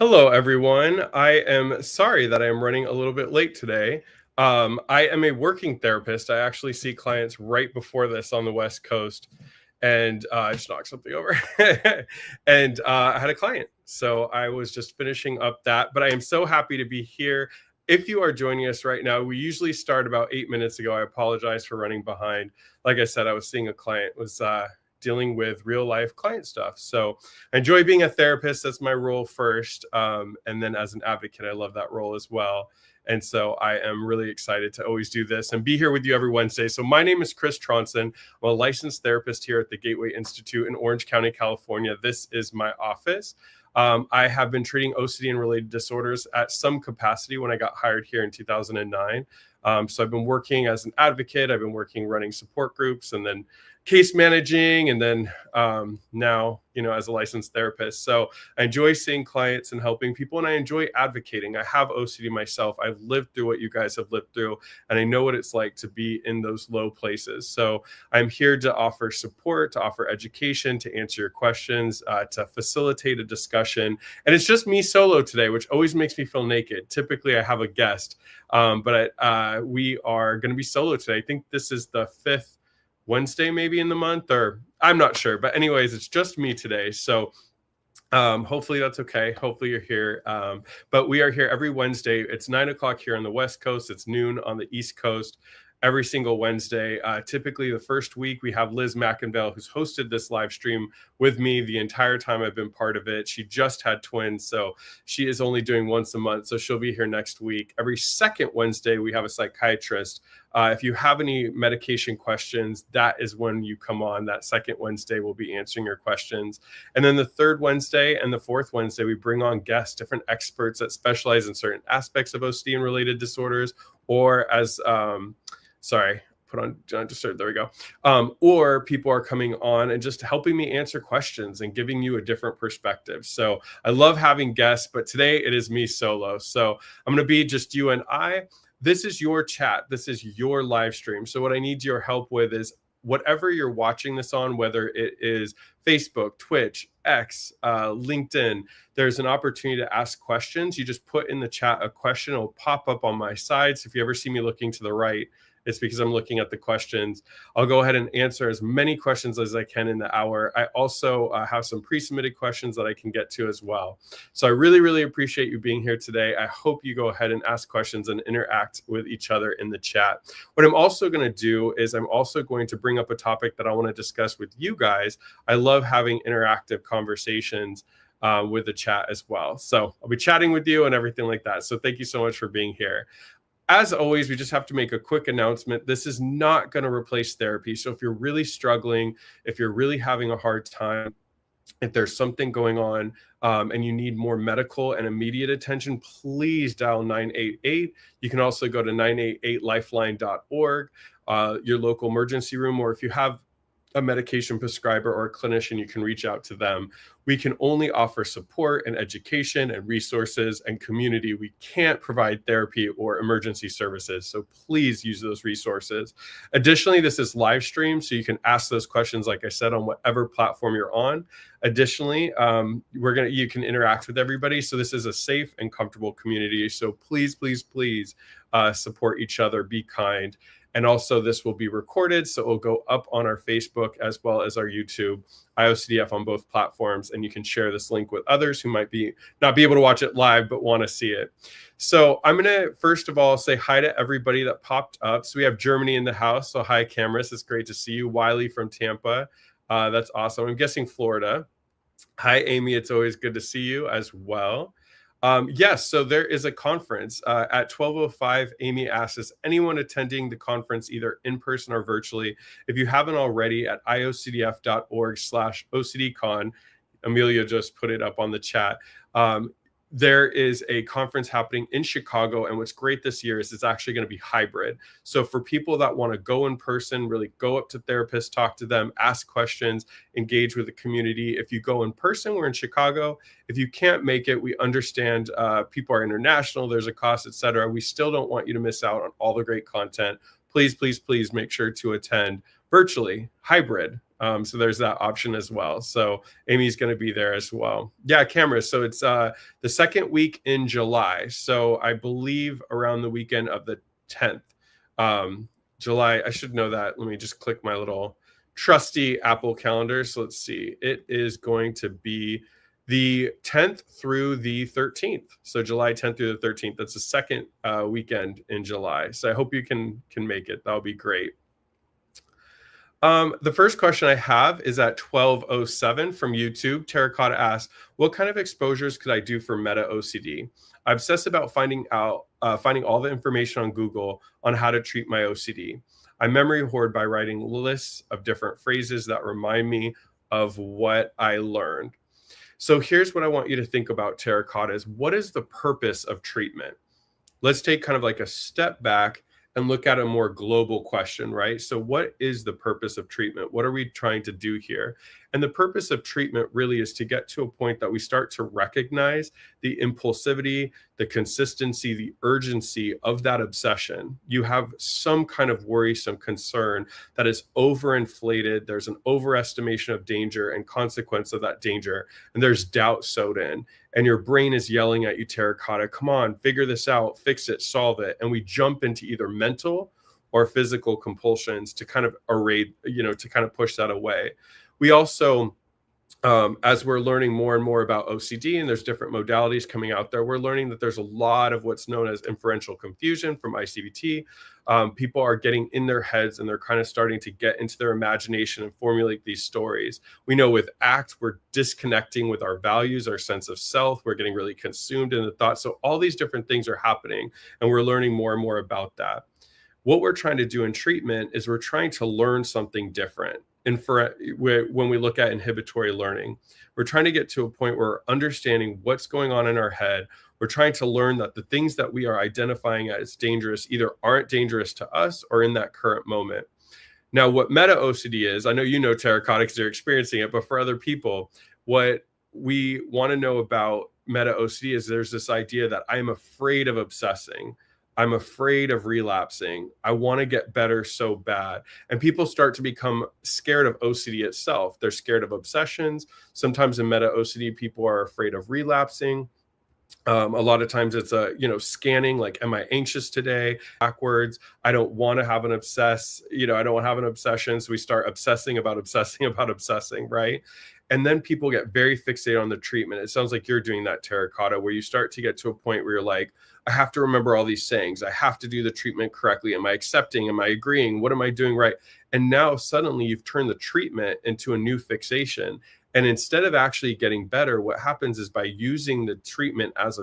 Hello, everyone. I am sorry that I am running a little bit late today. I am a working therapist. I actually see clients right before this on the West Coast, and I just knocked something over. And I had a client, so I was just finishing up that. But I am so happy to be here. If you are joining us right now, we usually start about 8 minutes ago. I apologize for running behind. Like I said, I was seeing a client was dealing with real life client stuff. So I enjoy being a therapist. That's my role first. And then as an advocate, I love that role as well. And so I am really excited to always do this and be here with you every Wednesday. So my name is Chris Trondsen. I'm a licensed therapist here at the Gateway Institute in Orange County, California. This is my office. I have been treating OCD and related disorders at some capacity when I got hired here in 2009. So I've been working as an advocate. I've been working running support groups and then case managing, and then now, as a licensed therapist. So I enjoy seeing clients and helping people, and I enjoy advocating. I have OCD myself. I've lived through what you guys have lived through, and I know what it's like to be in those low places. So I'm here to offer support, to offer education, to answer your questions, to facilitate a discussion. And it's just me solo today, which always makes me feel naked. Typically, I have a guest, but we are going to be solo today. I think this is the 5th Wednesday maybe in the month, or I'm not sure, but anyways, it's just me today. So hopefully that's okay. Hopefully you're here. But we are here every Wednesday. It's 9 o'clock here on the West Coast. It's noon on the East Coast. Every single Wednesday. Typically the first week we have Liz McIngvale, who's hosted this live stream with me the entire time I've been part of it. She just had twins, so she is only doing once a month. So she'll be here next week. Every second Wednesday we have a psychiatrist. If you have any medication questions, that is when you come on. That second Wednesday we'll be answering your questions. And then the third Wednesday and the fourth Wednesday, we bring on guests, different experts that specialize in certain aspects of OCD and related disorders, or as put on just there we go. Or people are coming on and just helping me answer questions and giving you a different perspective. So I love having guests, but today it is me solo. So I'm going to be just you and I. This is your chat. This is your live stream. So what I need your help with is whatever you're watching this on, whether it is Facebook, Twitch, X, LinkedIn, there's an opportunity to ask questions. You just put in the chat a question. It'll pop up on my side. So if you ever see me looking to the right, it's because I'm looking at the questions. I'll go ahead and answer as many questions as I can in the hour. I also have some pre-submitted questions that I can get to as well. So I really, really appreciate you being here today. I hope you go ahead and ask questions and interact with each other in the chat. What I'm also going to do is I'm also going to bring up a topic that I want to discuss with you guys. I love having interactive conversations with the chat as well. So I'll be chatting with you and everything like that. So thank you so much for being here. As always, we just have to make a quick announcement. This is not going to replace therapy. So if you're really struggling, if you're really having a hard time, if there's something going on and you need more medical and immediate attention, please dial 988. You can also go to 988lifeline.org, your local emergency room, or if you have a medication prescriber or a clinician, you can reach out to them. We can only offer support and education and resources and community. We can't provide therapy or emergency services. So please use those resources. Additionally, this is live stream, so you can ask those questions, like I said, on whatever platform you're on. Additionally, you can interact with everybody. So this is a safe and comfortable community. So please, please, please support each other. Be kind. And also this will be recorded, so it will go up on our Facebook as well as our YouTube, IOCDF on both platforms, and you can share this link with others who might not be able to watch it live but want to see it. So I'm going to first of all say hi to everybody that popped up. So we have Germany in the house, so hi cameras, it's great to see you. Wiley from Tampa, that's awesome. I'm guessing Florida. Hi Amy, it's always good to see you as well. Yes, so there is a conference at 12:05. Amy asks, is anyone attending the conference either in person or virtually? If you haven't already, at iocdf.org/OCDCon, Amelia just put it up on the chat. There is a conference happening in Chicago, and what's great this year is it's actually going to be hybrid. So for people that want to go in person, really go up to therapists, talk to them, ask questions, engage with the community. If you go in person, we're in Chicago. If you can't make it, we understand people are international, there's a cost, etc. We still don't want you to miss out on all the great content. Please, please, please make sure to attend virtually, hybrid. So there's that option as well. So Amy's going to be there as well. Yeah, cameras. So it's the second week in July. So I believe around the weekend of the 10th. July, I should know that. Let me just click my little trusty Apple calendar. So let's see. It is going to be the 10th through the 13th. So July 10th through the 13th. That's the second weekend in July. So I hope you can make it. That'll be great. The first question I have is at 12:07 from YouTube. Terracotta asks, what kind of exposures could I do for meta OCD? I obsess about finding all the information on Google on how to treat my OCD. I memory hoard by writing lists of different phrases that remind me of what I learned. So here's what I want you to think about, Terracotta, is what is the purpose of treatment? Let's take kind of like a step back and look at a more global question, right? So what is the purpose of treatment? What are we trying to do here? And the purpose of treatment really is to get to a point that we start to recognize the impulsivity, the consistency, the urgency of that obsession. You have some kind of worrisome concern that is overinflated. There's an overestimation of danger and consequence of that danger. And there's doubt sewed in. And your brain is yelling at you, Terracotta, come on, figure this out, fix it, solve it. And we jump into either mental or physical compulsions to kind of to kind of push that away. We also, as we're learning more and more about OCD, and there's different modalities coming out there, we're learning that there's a lot of what's known as inferential confusion from ICBT. People are getting in their heads and they're kind of starting to get into their imagination and formulate these stories. We know with ACT, we're disconnecting with our values, our sense of self. We're getting really consumed in the thoughts. So all these different things are happening, and we're learning more and more about that. What we're trying to do in treatment is we're trying to learn something different. And when we look at inhibitory learning, we're trying to get to a point where we're understanding what's going on in our head. We're trying to learn that the things that we are identifying as dangerous either aren't dangerous to us or in that current moment. Now, what meta OCD is, I know you know, Terracotta, because you're experiencing it, but for other people, what we want to know about meta OCD is there's this idea that I'm afraid of obsessing. I'm afraid of relapsing. I want to get better so bad. And people start to become scared of OCD itself. They're scared of obsessions. Sometimes in meta OCD, people are afraid of relapsing. A lot of times it's scanning, like, am I anxious today? Backwards. I don't want to have an I don't want to have an obsession. So we start obsessing about obsessing, right? And then people get very fixated on the treatment. It sounds like you're doing that, Terracotta, where you start to get to a point where you're like, I have to remember all these sayings. I have to do the treatment correctly. Am I accepting? Am I agreeing? What am I doing right? And now suddenly you've turned the treatment into a new fixation. And instead of actually getting better, what happens is by using the treatment as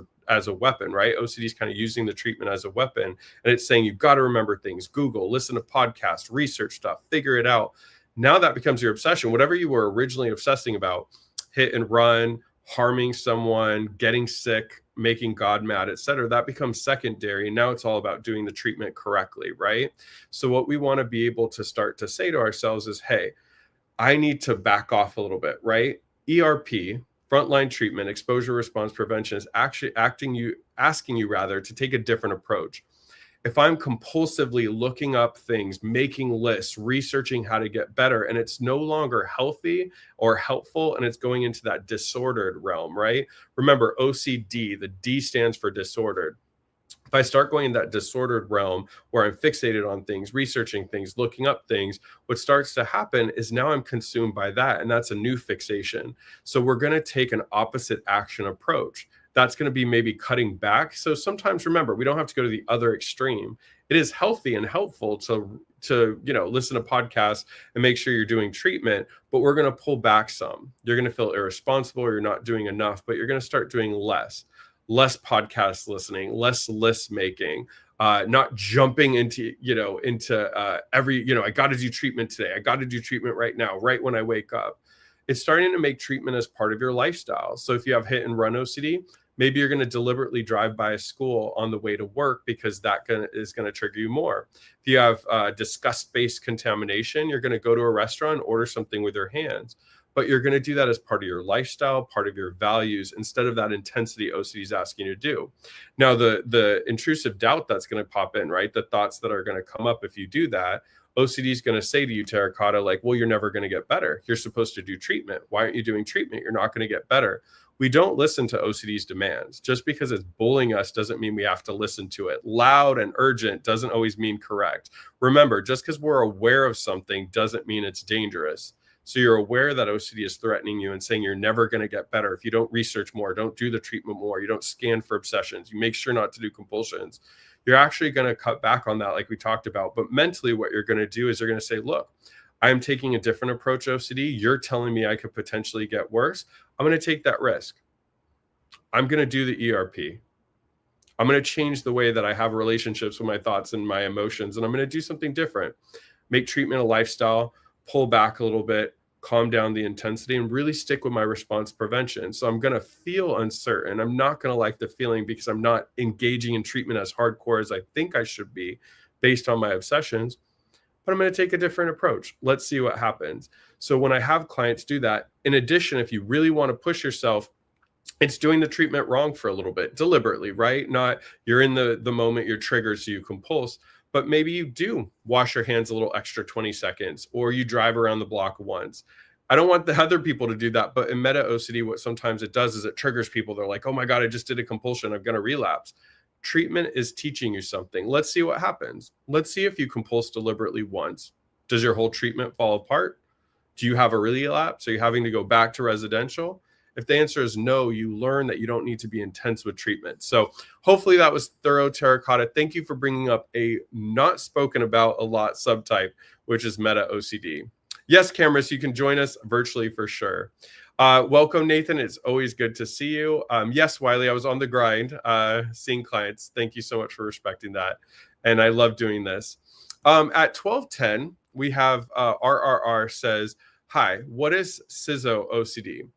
a weapon, right? OCD is kind of using the treatment as a weapon. And it's saying, you've got to remember things, Google, listen to podcasts, research stuff, figure it out. Now that becomes your obsession. Whatever you were originally obsessing about, hit and run, harming someone, getting sick, making God mad, etc., that becomes secondary. Now it's all about doing the treatment correctly, right? So what we want to be able to start to say to ourselves is, hey, I need to back off a little bit, right? ERP, frontline treatment, exposure response prevention, is actually asking you to take a different approach. If I'm compulsively looking up things, making lists, researching how to get better, and it's no longer healthy or helpful, and it's going into that disordered realm, right? Remember, OCD, the D stands for disordered. If I start going in that disordered realm where I'm fixated on things, researching things, looking up things, what starts to happen is now I'm consumed by that, and that's a new fixation. So we're going to take an opposite action approach. That's going to be maybe cutting back. So sometimes, remember, we don't have to go to the other extreme. It is healthy and helpful to listen to podcasts and make sure you're doing treatment, but we're going to pull back some. You're going to feel irresponsible, or you're not doing enough, but you're going to start doing less podcast listening, less list making, not jumping into every, I got to do treatment today. I got to do treatment right now, right when I wake up. It's starting to make treatment as part of your lifestyle. So if you have hit and run OCD, maybe you're going to deliberately drive by a school on the way to work because that is going to trigger you more. If you have disgust-based contamination, you're going to go to a restaurant, order something with your hands. But you're going to do that as part of your lifestyle, part of your values, instead of that intensity OCD is asking you to do. Now, the intrusive doubt that's going to pop in, right? The thoughts that are going to come up if you do that, OCD is going to say to you, Terracotta, like, well, you're never going to get better. You're supposed to do treatment. Why aren't you doing treatment? You're not going to get better. We don't listen to OCD's demands. Just because it's bullying us doesn't mean we have to listen to it. Loud and urgent doesn't always mean correct. Remember, just because we're aware of something doesn't mean it's dangerous. So you're aware that OCD is threatening you and saying you're never going to get better if you don't research more, don't do the treatment more, you don't scan for obsessions, you make sure not to do compulsions. You're actually going to cut back on that like we talked about. But mentally, what you're going to do is you're going to say, look, I'm taking a different approach, OCD. You're telling me I could potentially get worse. I'm going to take that risk. I'm going to do the ERP. I'm going to change the way that I have relationships with my thoughts and my emotions. And I'm going to do something different. Make treatment a lifestyle, pull back a little bit, calm down the intensity, and really stick with my response prevention. So I'm going to feel uncertain. I'm not going to like the feeling because I'm not engaging in treatment as hardcore as I think I should be based on my obsessions. But I'm going to take a different approach. Let's see what happens. So when I have clients do that, in addition, if you really want to push yourself, it's doing the treatment wrong for a little bit, deliberately, right? Not you're in the moment, you're triggered, so you compulse, but maybe you do wash your hands a little extra 20 seconds, or you drive around the block once. I don't want the other people to do that, but in meta OCD, what sometimes it does is it triggers people. They're like, oh my God, I just did a compulsion. I'm going to relapse. Treatment is teaching you something. Let's see what happens. Let's see if you compulse deliberately once. Does your whole treatment fall apart? Do you have a relapse? Are you having to go back to residential? If the answer is no, you learn that you don't need to be intense with treatment. So hopefully that was thorough, Terracotta. Thank you for bringing up a not spoken about a lot subtype, which is meta OCD. Yes, Cameras, you can join us virtually for sure. Welcome, Nathan. It's always good to see you. Yes, Wiley, I was on the grind, seeing clients. Thank you so much for respecting that. And I love doing this. At 12:10, we have RRR says, hi, what is schizo OCD?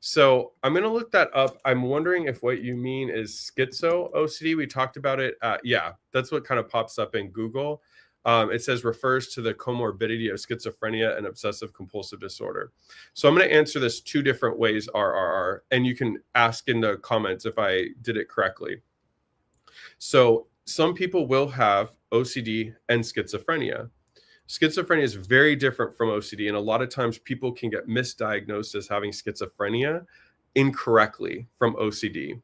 So I'm going to look that up. I'm wondering if what you mean is schizo OCD. We talked about it. Yeah, that's what kind of pops up in Google. It says refers to the comorbidity of schizophrenia and obsessive compulsive disorder. So I'm going to answer this two different ways, RRR, and you can ask in the comments if I did it correctly. So some people will have OCD and schizophrenia. Schizophrenia is very different from OCD, and a lot of times people can get misdiagnosed as having schizophrenia incorrectly from OCD.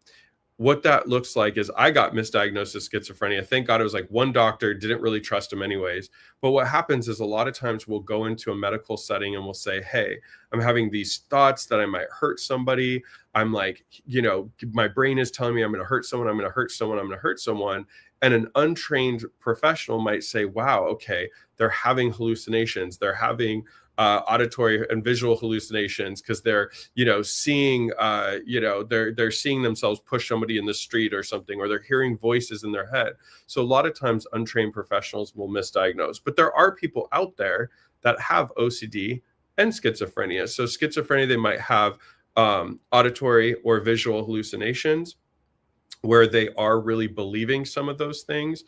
What that looks like is I got misdiagnosed as schizophrenia. Thank God it was like one doctor, didn't really trust him anyways. But what happens is a lot of times we'll go into a medical setting and we'll say, hey, I'm having these thoughts that I might hurt somebody. I'm like, you know, my brain is telling me I'm going to hurt someone, I'm going to hurt someone, I'm going to hurt someone. And an untrained professional might say, wow, okay, they're having hallucinations. They're having auditory and visual hallucinations because they're, you know, seeing, they're seeing themselves push somebody in the street or something, or they're hearing voices in their head. So a lot of times untrained professionals will misdiagnose, but there are people out there that have OCD and schizophrenia. So schizophrenia, they might have auditory or visual hallucinations, where they are really believing some of those things.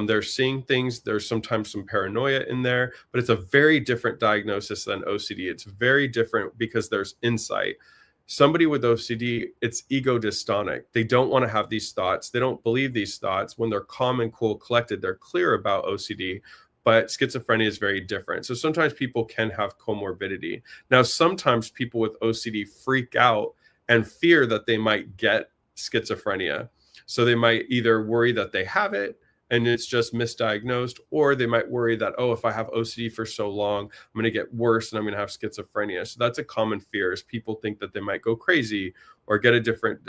They're seeing things. There's sometimes some paranoia in there, but it's a very different diagnosis than OCD. It's very different because there's insight. Somebody with OCD, it's ego dystonic. They don't want to have these thoughts. They don't believe these thoughts. When they're calm and cool, collected, they're clear about OCD. But schizophrenia is very different. So sometimes people can have comorbidity. Now, sometimes people with OCD freak out and fear that they might get schizophrenia. So they might either worry that they have it and it's just misdiagnosed, or they might worry that, oh, if I have OCD for so long, I'm going to get worse and I'm going to have schizophrenia. So that's a common fear, is people think that they might go crazy or get a different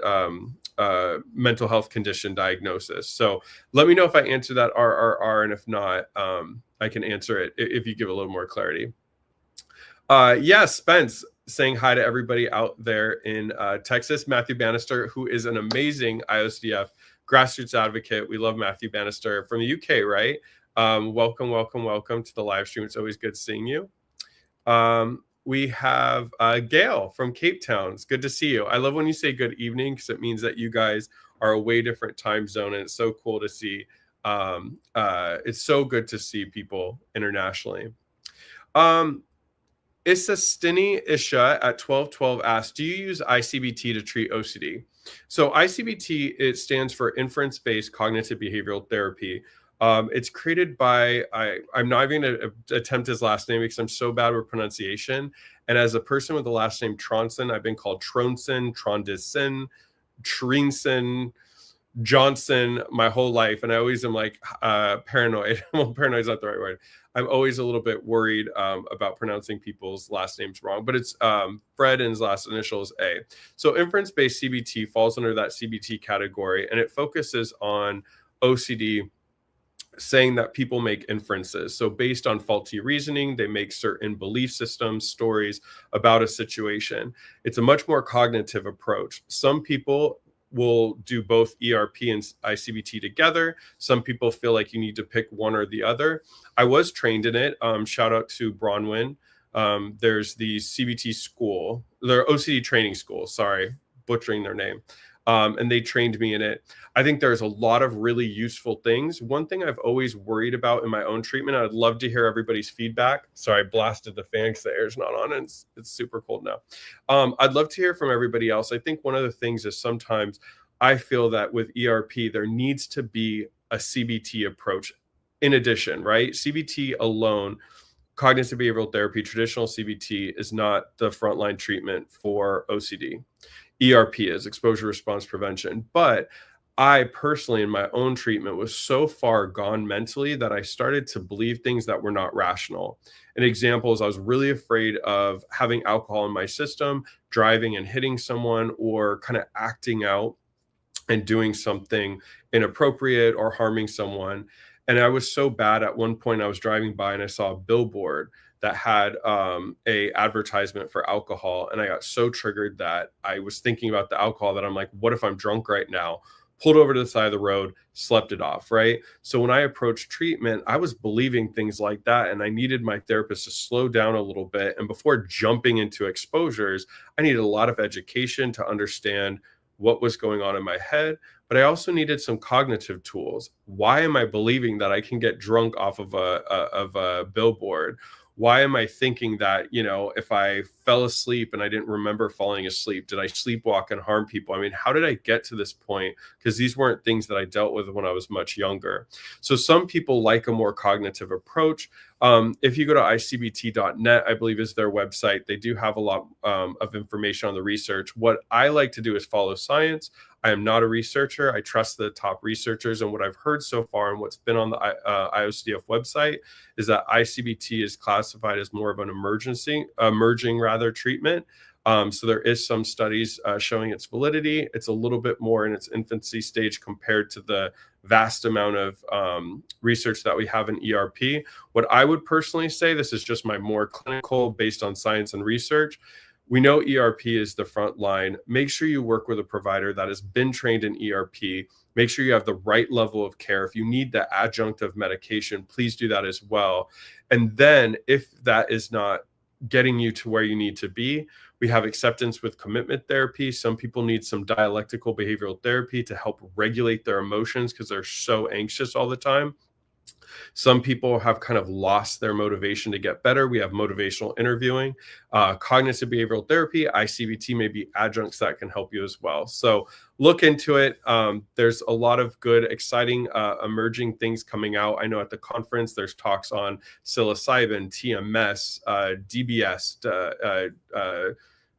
mental health condition diagnosis. So let me know if I answer that RRR, and if not, I can answer it if you give a little more clarity. Yes, Spence, saying hi to everybody out there in Texas. Matthew Bannister, who is an amazing IOCDF grassroots advocate. We love Matthew Bannister from the UK, right? Welcome to the live stream. It's always good seeing you. We have Gail from Cape Town. It's good to see you. I love when you say good evening, because it means that you guys are a way different time zone, and it's so cool to see. It's so good to see people internationally. Isastini Isha at 1212 asks, do you use ICBT to treat OCD? So ICBT, it stands for inference-based cognitive behavioral therapy. It's created by, I'm not even going to attempt his last name because I'm so bad with pronunciation. And as a person with the last name Trondsen, I've been called Trondsen, Trondsen, Trondsen, Johnson my whole life. And I always am like paranoid. Well, paranoid is not the right word. I'm always a little bit worried about pronouncing people's last names wrong, but it's Fred and his last initial is A. So inference-based CBT falls under that CBT category, and it focuses on OCD, saying that people make inferences. So based on faulty reasoning, they make certain belief systems, stories about a situation. It's a much more cognitive approach. Some people will do both ERP and ICBT together. Some people feel like you need to pick one or the other. I was trained in it. Shout out to Bronwyn. There's the CBT school, their OCD training school, sorry, butchering their name. And they trained me in it. I think there's a lot of really useful things. One thing I've always worried about in my own treatment, I'd love to hear everybody's feedback. Sorry, I blasted the fan because the air's not on and it's super cold now. I'd love to hear from everybody else. I think one of the things is sometimes I feel that with ERP, there needs to be a CBT approach in addition, right? CBT alone, cognitive behavioral therapy, traditional CBT is not the frontline treatment for OCD. ERP is exposure response prevention. But I personally, in my own treatment, was so far gone mentally that I started to believe things that were not rational. An example is I was really afraid of having alcohol in my system, driving and hitting someone, or kind of acting out and doing something inappropriate or harming someone. And I was so bad at one point I was driving by and I saw a billboard that had a advertisement for alcohol. And I got so triggered that I was thinking about the alcohol that I'm like, what if I'm drunk right now? Pulled over to the side of the road, slept it off, right? So when I approached treatment, I was believing things like that. And I needed my therapist to slow down a little bit. And before jumping into exposures, I needed a lot of education to understand what was going on in my head. But I also needed some cognitive tools. Why am I believing that I can get drunk off of a billboard? Why am I thinking that, you know, if I fell asleep and I didn't remember falling asleep, did I sleepwalk and harm people? I mean, how did I get to this point? Because these weren't things that I dealt with when I was much younger. So some people like a more cognitive approach. If you go to ICBT.net, I believe is their website, they do have a lot of information on the research. What I like to do is follow science. I am not a researcher. I trust the top researchers. And what I've heard so far and what's been on the IOCDF website is that ICBT is classified as more of an emerging treatment. So there is some studies showing its validity. It's a little bit more in its infancy stage compared to the vast amount of research that we have in ERP. What I would personally say, this is just my more clinical based on science and research. We know ERP is the front line. Make sure you work with a provider that has been trained in ERP. Make sure you have the right level of care. If you need the adjunct of medication, please do that as well. And then if that is not getting you to where you need to be, we have acceptance with commitment therapy. Some people need some dialectical behavioral therapy to help regulate their emotions because they're so anxious all the time. Some people have kind of lost their motivation to get better. We have motivational interviewing, cognitive behavioral therapy, ICBT may be adjuncts that can help you as well. So look into it. There's a lot of good, exciting, emerging things coming out. I know at the conference, there's talks on psilocybin, TMS, DBS,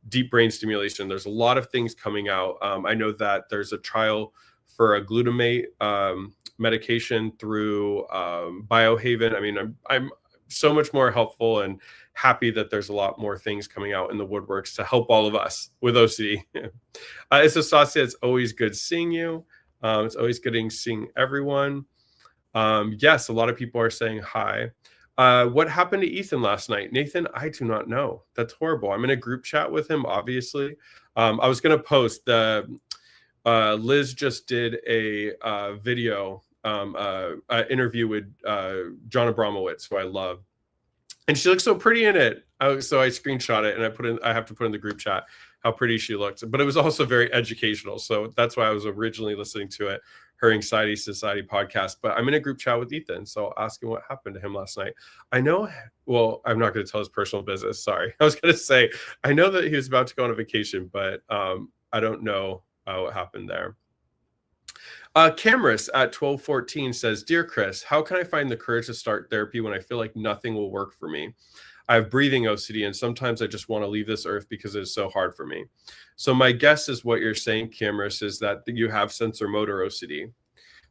deep brain stimulation. There's a lot of things coming out. I know that there's a trial for a glutamate medication through Biohaven. I mean, I'm so much more helpful and happy that there's a lot more things coming out in the woodworks to help all of us with OCD. It's Astasia, it's always good seeing you. It's always good seeing everyone. Yes, a lot of people are saying hi. What happened to Ethan last night? Nathan, I do not know. That's horrible. I'm in a group chat with him, obviously. I was going to post the Liz just did a video interview with John Abramowitz, who I love, and she looks so pretty in it. So I screenshot it and I have to put in the group chat how pretty she looked. But it was also very educational, so that's why I was originally listening to it, her Anxiety Society podcast. But I'm in a group chat with Ethan, so I'll ask him what happened to him last night. I know, well, I'm not going to tell his personal business. Sorry, I was going to say I know that he was about to go on a vacation, but I don't know what happened there. Cameras at 1214 says, Dear Chris, how can I find the courage to start therapy when I feel like nothing will work for me? I have breathing OCD, and sometimes I just want to leave this earth because it is so hard for me. So my guess is what you're saying, Cameras, is that you have sensor motor OCD.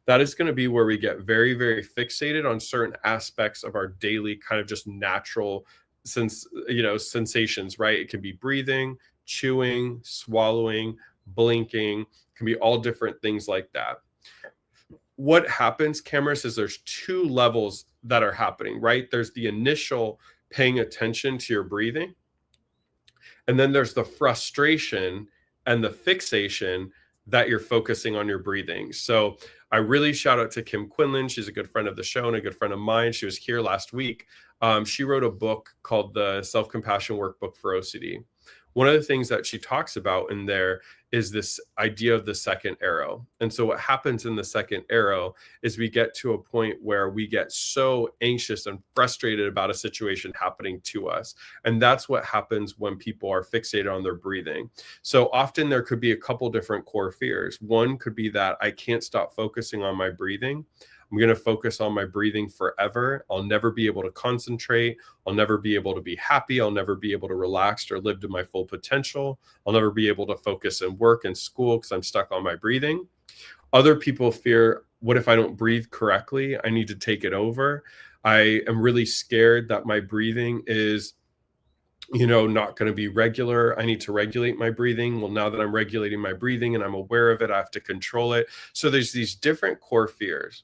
That is going to be where we get very, very fixated on certain aspects of our daily kind of just natural sensations, right? It can be breathing, chewing, swallowing, blinking, it can be all different things like that. What happens, Cameras, is there's two levels that are happening, right? There's the initial paying attention to your breathing, and then there's the frustration and the fixation that you're focusing on your breathing. So I really shout out to Kim Quinlan. She's a good friend of the show and a good friend of mine. She was here last week. She wrote a book called the Self-Compassion Workbook for OCD. One of the things that she talks about in there is this idea of the second arrow. And so what happens in the second arrow is we get to a point where we get so anxious and frustrated about a situation happening to us. And that's what happens when people are fixated on their breathing. So often there could be a couple different core fears. One could be that I can't stop focusing on my breathing. I'm going to focus on my breathing forever. I'll never be able to concentrate. I'll never be able to be happy. I'll never be able to relax or live to my full potential. I'll never be able to focus in work and school because I'm stuck on my breathing. Other people fear, what if I don't breathe correctly? I need to take it over. I am really scared that my breathing is not going to be regular. I need to regulate my breathing. Well, now that I'm regulating my breathing and I'm aware of it, I have to control it. So there's these different core fears.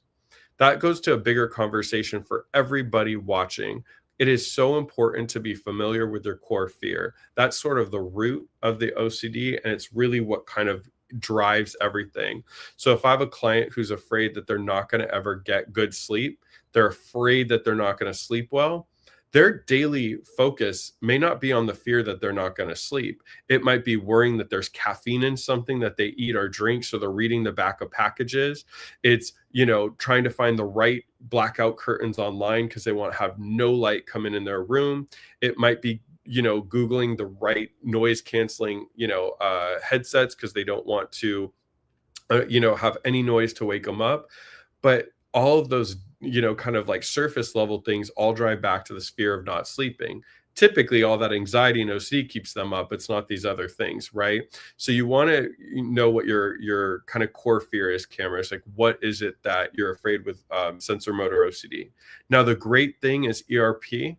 That goes to a bigger conversation for everybody watching. It is so important to be familiar with your core fear. That's sort of the root of the OCD, and it's really what kind of drives everything. So if I have a client who's afraid that they're not going to ever get good sleep, they're afraid that they're not going to sleep well, their daily focus may not be on the fear that they're not going to sleep. It might be worrying that there's caffeine in something that they eat or drink, so they're reading the back of packages. It's, trying to find the right blackout curtains online because they want to have no light coming in their room. It might be, Googling the right noise canceling, headsets because they don't want to, have any noise to wake them up. But all of those kind of like surface level things all drive back to this fear of not sleeping. Typically, all that anxiety and OCD keeps them up. It's not these other things, right? So you want to know what your kind of core fear is, Cameras. Like, what is it that you're afraid with sensor motor OCD? Now, the great thing is ERP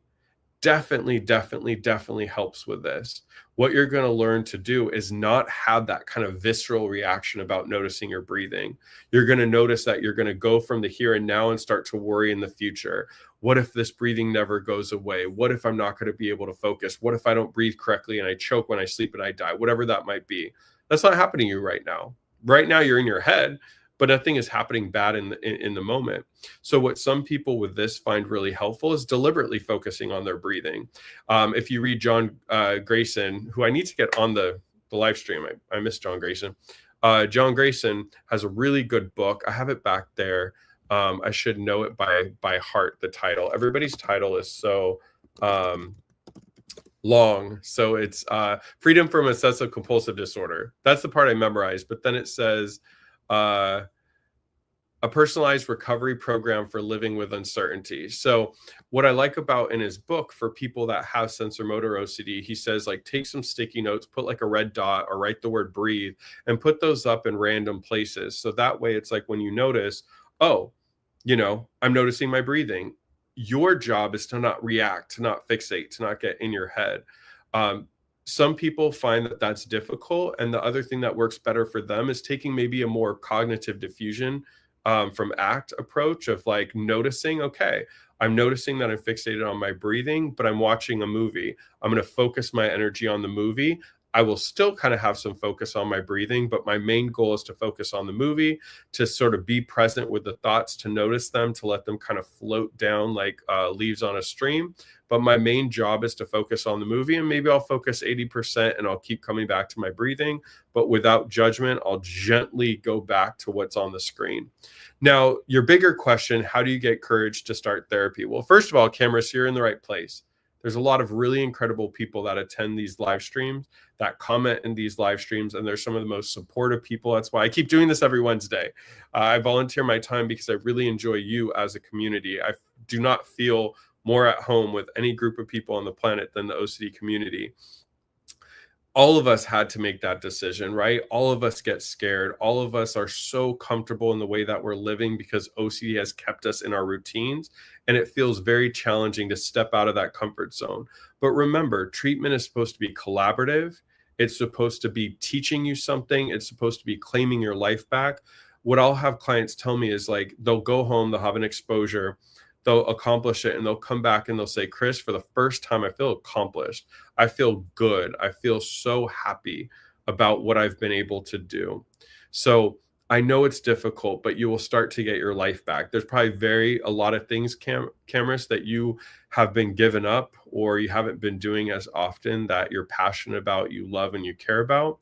definitely helps with this. What you're going to learn to do is not have that kind of visceral reaction about noticing your breathing. You're going to notice that you're going to go from the here and now and start to worry in the future. What if this breathing never goes away? What if I'm not going to be able to focus? What if I don't breathe correctly and I choke when I sleep and I die? Whatever that might be. That's not happening to you right now. Right now you're in your head, but nothing is happening bad in the moment. So what some people with this find really helpful is deliberately focusing on their breathing. If you read John Grayson, who I need to get on the live stream, I miss John Grayson. John Grayson has a really good book. I have it back there. I should know it by heart, the title. Everybody's title is so long. So it's Freedom from Obsessive Compulsive Disorder. That's the part I memorized. But then it says, a personalized recovery program for living with uncertainty. So what I like about in his book for people that have sensor motor OCD, he says, like, take some sticky notes, put like a red dot or write the word breathe and put those up in random places. So that way it's like when you notice, oh, I'm noticing my breathing. Your job is to not react, to not fixate, to not get in your head. Some people find that that's difficult. And the other thing that works better for them is taking maybe a more cognitive diffusion from ACT approach of like noticing, okay, I'm noticing that I'm fixated on my breathing, but I'm watching a movie. I'm going to focus my energy on the movie. I will still kind of have some focus on my breathing, but my main goal is to focus on the movie, to sort of be present with the thoughts, to notice them, to let them kind of float down like leaves on a stream. But my main job is to focus on the movie, and maybe I'll focus 80% and I'll keep coming back to my breathing, but without judgment, I'll gently go back to what's on the screen. Now, your bigger question, how do you get courage to start therapy? Well, first of all, Cameras, you're in the right place. There's a lot of really incredible people that attend these live streams, that comment in these live streams, and they're some of the most supportive people. That's why I keep doing this every Wednesday. I volunteer my time because I really enjoy you as a community. I do not feel more at home with any group of people on the planet than the OCD community. All of us had to make that decision, right? All of us get scared. All of us are so comfortable in the way that we're living because OCD has kept us in our routines. And it feels very challenging to step out of that comfort zone. But remember, treatment is supposed to be collaborative. It's supposed to be teaching you something. It's supposed to be claiming your life back. What I'll have clients tell me is like, they'll go home, they'll have an exposure, they'll accomplish it, and they'll come back and they'll say, Chris, for the first time, I feel accomplished. I feel good. I feel so happy about what I've been able to do. So I know it's difficult, but you will start to get your life back. There's probably a lot of things, Cameras, that you have been given up or you haven't been doing as often that you're passionate about, you love, and you care about.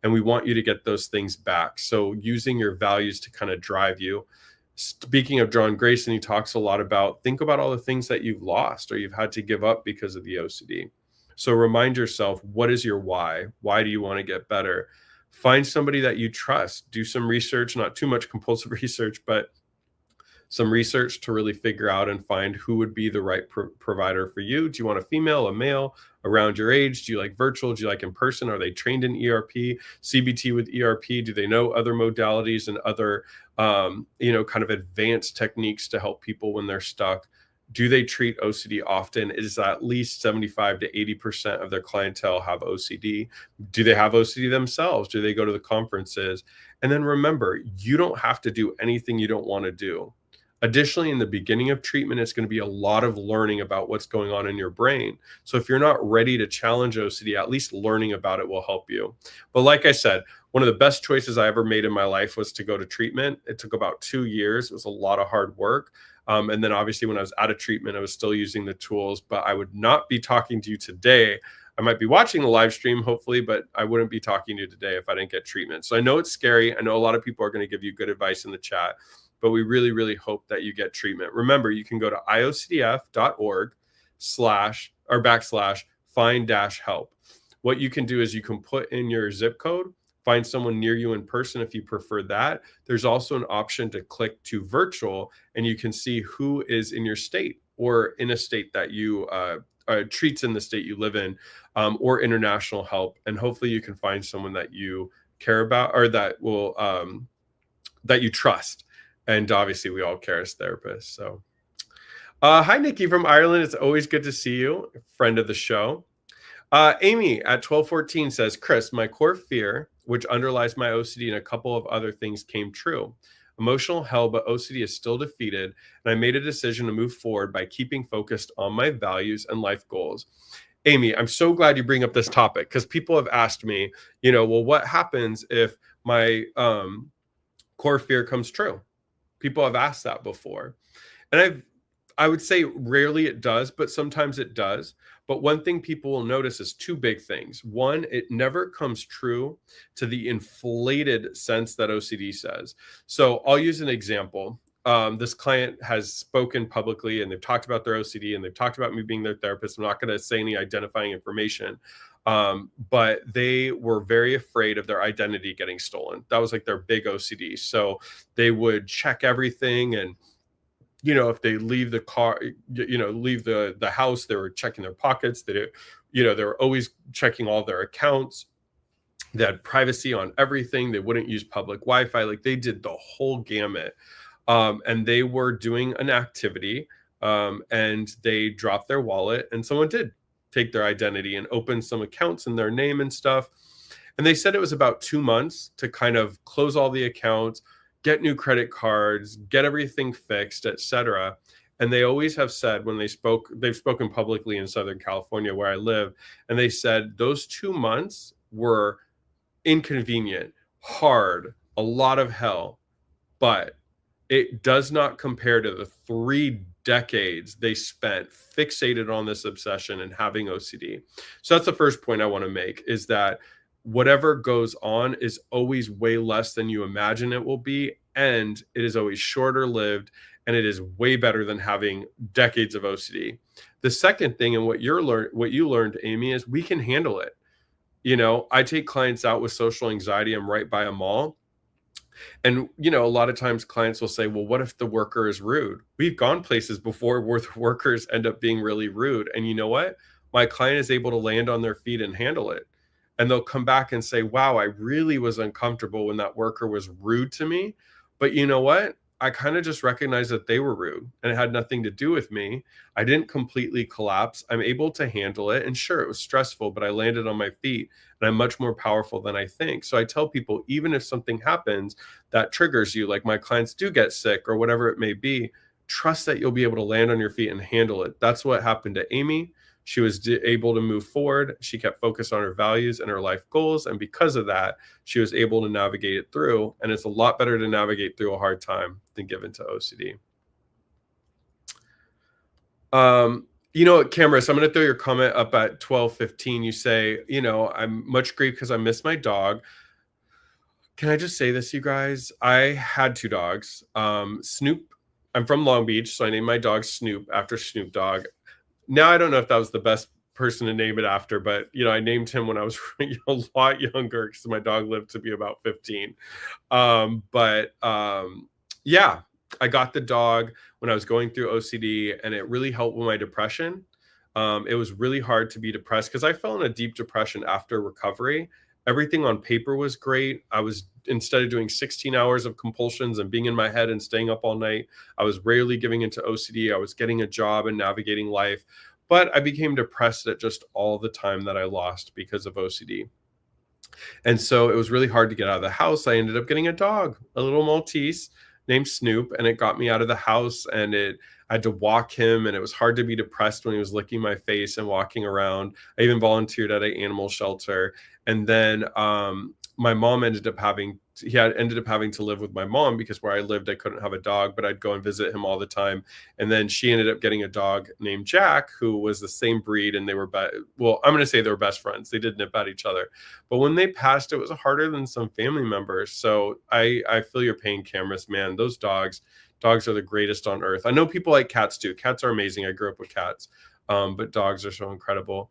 And we want you to get those things back. So using your values to kind of drive you. Speaking of John Grayson, he talks a lot about, think about all the things that you've lost or you've had to give up because of the OCD. So remind yourself, what is your why? Why do you want to get better? Find somebody that you trust. Do some research, not too much compulsive research, but some research to really figure out and find who would be the right provider for you. Do you want a female, a male, around your age? Do you like virtual? Do you like in person? Are they trained in ERP, CBT with ERP? Do they know other modalities and other, kind of advanced techniques to help people when they're stuck? Do they treat OCD often? Is at least 75 to 80% of their clientele have OCD? Do they have OCD themselves? Do they go to the conferences? And then remember, you don't have to do anything you don't want to do. Additionally, in the beginning of treatment, it's going to be a lot of learning about what's going on in your brain. So if you're not ready to challenge OCD, at least learning about it will help you. But like I said, one of the best choices I ever made in my life was to go to treatment. It took about 2 years. It was a lot of hard work. And then obviously when I was out of treatment, I was still using the tools, but I would not be talking to you today. I might be watching the live stream, hopefully, but I wouldn't be talking to you today if I didn't get treatment. So I know it's scary. I know a lot of people are going to give you good advice in the chat, but we really, really hope that you get treatment. Remember, you can go to iocdf.org/find-help. What you can do is you can put in your zip code, find someone near you in person if you prefer that. There's also an option to click to virtual, and you can see who is in your state or in a state that you treats in the state you live in, or international help. And hopefully you can find someone that you care about or that will that you trust. And obviously we all care as therapists. So hi, Nikki from Ireland. It's always good to see you, friend of the show. Amy at 1214 says, Chris, my core fear, which underlies my OCD and a couple of other things, came true. Emotional hell, but OCD is still defeated. And I made a decision to move forward by keeping focused on my values and life goals. Amy, I'm so glad you bring up this topic because people have asked me, well, what happens if my core fear comes true? People have asked that before. And I would say rarely it does, but sometimes it does. But one thing people will notice is two big things. One, it never comes true to the inflated sense that OCD says. So I'll use an example. This client has spoken publicly and they've talked about their OCD and they've talked about me being their therapist. I'm not going to say any identifying information, but they were very afraid of their identity getting stolen. That was like their big OCD. So they would check everything, and if they leave the car, leave the house, they were checking their pockets. They were always checking all their accounts. They had privacy on everything. They wouldn't use public Wi-Fi. Like they did the whole gamut. And they were doing an activity, and they dropped their wallet, and someone did take their identity and open some accounts in their name and stuff. And they said it was about 2 months to kind of close all the accounts, get new credit cards, get everything fixed, etc. And they always have said when they've spoken publicly in Southern California where I live, and they said those 2 months were inconvenient, hard, a lot of hell, but it does not compare to the 3 decades they spent fixated on this obsession and having OCD. So that's the first point I want to make, is that whatever goes on is always way less than you imagine it will be. And it is always shorter lived, and it is way better than having decades of OCD. The second thing, and what you learned, Amy, is we can handle it. You know, I take clients out with social anxiety. I'm right by a mall. And, you know, a lot of times clients will say, well, what if the worker is rude? We've gone places before where the workers end up being really rude. And you know what? My client is able to land on their feet and handle it. And they'll come back and say, wow, I really was uncomfortable when that worker was rude to me. But you know what? I kind of just recognized that they were rude and it had nothing to do with me. I didn't completely collapse. I'm able to handle it. And sure, it was stressful, but I landed on my feet and I'm much more powerful than I think. So I tell people, even if something happens that triggers you, like my clients do get sick or whatever it may be, trust that you'll be able to land on your feet and handle it. That's what happened to Amy. She was able to move forward. She kept focused on her values and her life goals. And because of that, she was able to navigate it through. And it's a lot better to navigate through a hard time than give into OCD. You know what, Cameron, so I'm going to throw your comment up at 12:15. You say, you know, I'm much grief because I miss my dog. Can I just say this, you guys? I had 2 dogs. Snoop, I'm from Long Beach, so I named my dog Snoop after Snoop Dogg. Now, I don't know if that was the best person to name it after, but, you know, I named him when I was a lot younger because my dog lived to be about 15. Yeah, I got the dog when I was going through OCD, and it really helped with my depression. It was really hard to be depressed because I fell in a deep depression after recovery. Everything on paper was great. I was, instead of doing 16 hours of compulsions and being in my head and staying up all night, I was rarely giving into OCD. I was getting a job and navigating life, but I became depressed at just all the time that I lost because of OCD. And so it was really hard to get out of the house. I ended up getting a dog, a little Maltese named Snoop, and it got me out of the house, and I had to walk him, and it was hard to be depressed when he was licking my face and walking around. I even volunteered at an animal shelter. And then my mom ended up having to live with my mom because where I lived, I couldn't have a dog, but I'd go and visit him all the time. And then she ended up getting a dog named Jack, who was the same breed. And they were, well, I'm going to say they were best friends. They did nip at each other. But when they passed, it was harder than some family members. So I feel your pain, Cameras, man. Those dogs are the greatest on earth. I know people like cats too. Cats are amazing. I grew up with cats, but dogs are so incredible.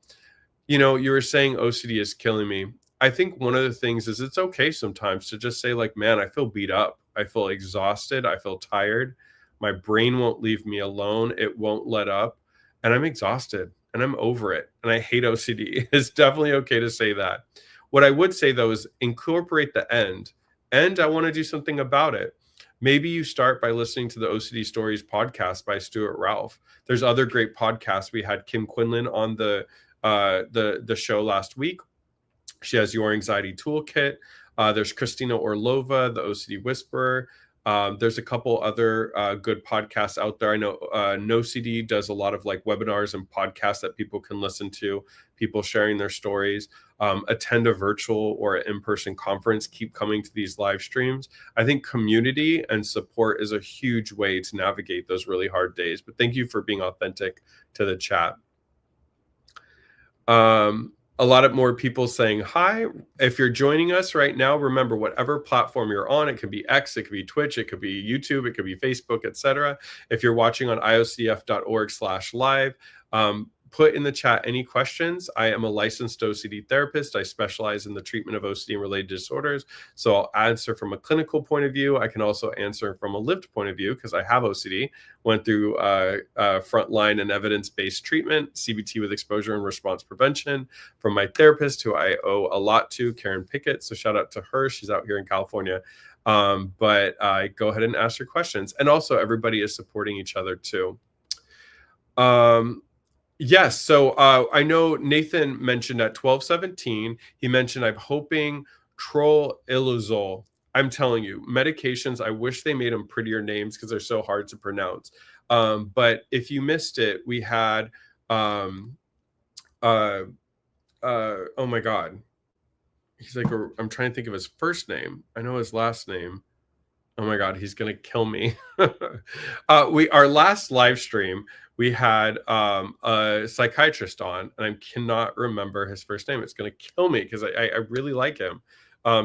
You know, you were saying OCD is killing me. I think one of the things is it's okay sometimes to just say, like, man, I feel beat up. I feel exhausted. I feel tired. My brain won't leave me alone. It won't let up. And I'm exhausted and I'm over it. And I hate OCD. It's definitely okay to say that. What I would say, though, is incorporate the end. And I want to do something about it. Maybe you start by listening to the OCD Stories podcast by Stuart Ralph. There's other great podcasts. We had Kim Quinlan on the show last week. She has Your Anxiety Toolkit. There's Christina Orlova, the OCD Whisperer. There's a couple other good podcasts out there. I know NoCD does a lot of like webinars and podcasts that people can listen to, people sharing their stories. Attend a virtual or an in-person conference. Keep coming to these live streams. I think community and support is a huge way to navigate those really hard days. But thank you for being authentic to the chat. A lot of more people saying hi. If you're joining us right now, remember, whatever platform you're on, it could be X, it could be Twitch, it could be YouTube, it could be Facebook, etc. If you're watching on iocdf.org/live, put in the chat any questions. I am a licensed OCD therapist. I specialize in the treatment of OCD and related disorders. So I'll answer from a clinical point of view. I can also answer from a lived point of view because I have OCD, went through frontline and evidence-based treatment, CBT with exposure and response prevention from my therapist, who I owe a lot to, Karen Pickett. So shout out to her. She's out here in California. But go ahead and ask your questions. And also everybody is supporting each other too. Yes. So I know Nathan mentioned at 12:17, he mentioned, I'm hoping Lazole. I'm telling you, medications, I wish they made them prettier names because they're so hard to pronounce. But if you missed it, we had, oh my God. He's like, I'm trying to think of his first name. I know his last name. Oh my God, he's going to kill me. Our last live stream, we had a psychiatrist on, and I cannot remember his first name. It's going to kill me because I really like him.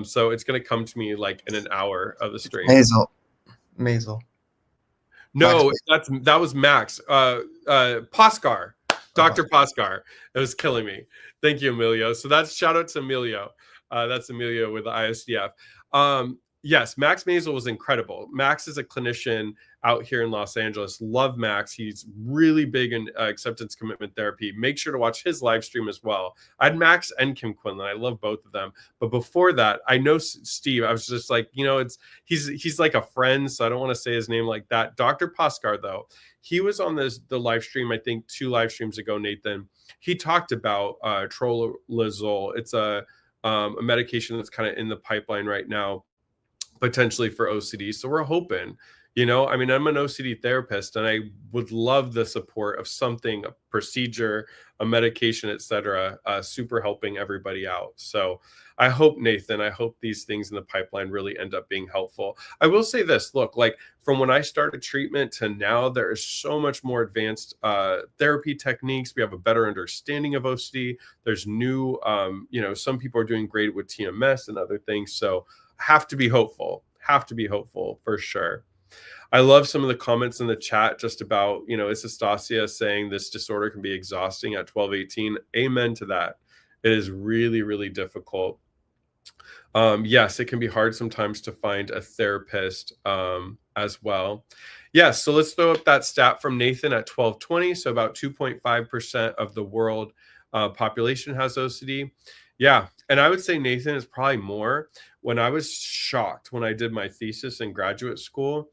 So it's going to come to me like in an hour of the stream. Maisel. No, that was Max. Poskar. Dr. Paskar. It was killing me. Thank you, Emilio. So that's shout out to Emilio. That's Emilio with the IOCDF. Yes, Max Mazel was incredible. Max is a clinician out here in Los Angeles. Love Max. He's really big in acceptance commitment therapy. Make sure to watch his live stream as well. I had Max and Kim Quinlan. I love both of them. But before that, I know Steve. I was just like, he's like a friend, so I don't want to say his name like that. Dr. Paskar, though, he was on the live stream, I think 2 live streams ago, Nathan. He talked about Lazole. It's a medication that's kind of in the pipeline right now, potentially for OCD. So we're hoping, I'm an OCD therapist, and I would love the support of something, a procedure, a medication, etc., super helping everybody out. So I hope, Nathan, these things in the pipeline really end up being helpful. I will say this, look, like from when I started treatment to now, there is so much more advanced therapy techniques. We have a better understanding of OCD. There's new, some people are doing great with TMS and other things. So have to be hopeful for sure. I love some of the comments in the chat just about, is Estasia saying this disorder can be exhausting at 12, 18. Amen to that. It is really, really difficult. Yes, it can be hard sometimes to find a therapist as well. Yes, so let's throw up that stat from Nathan at 1220. So about 2.5% of the world population has OCD. Yeah, and I would say, Nathan, is probably more. When I was shocked when I did my thesis in graduate school,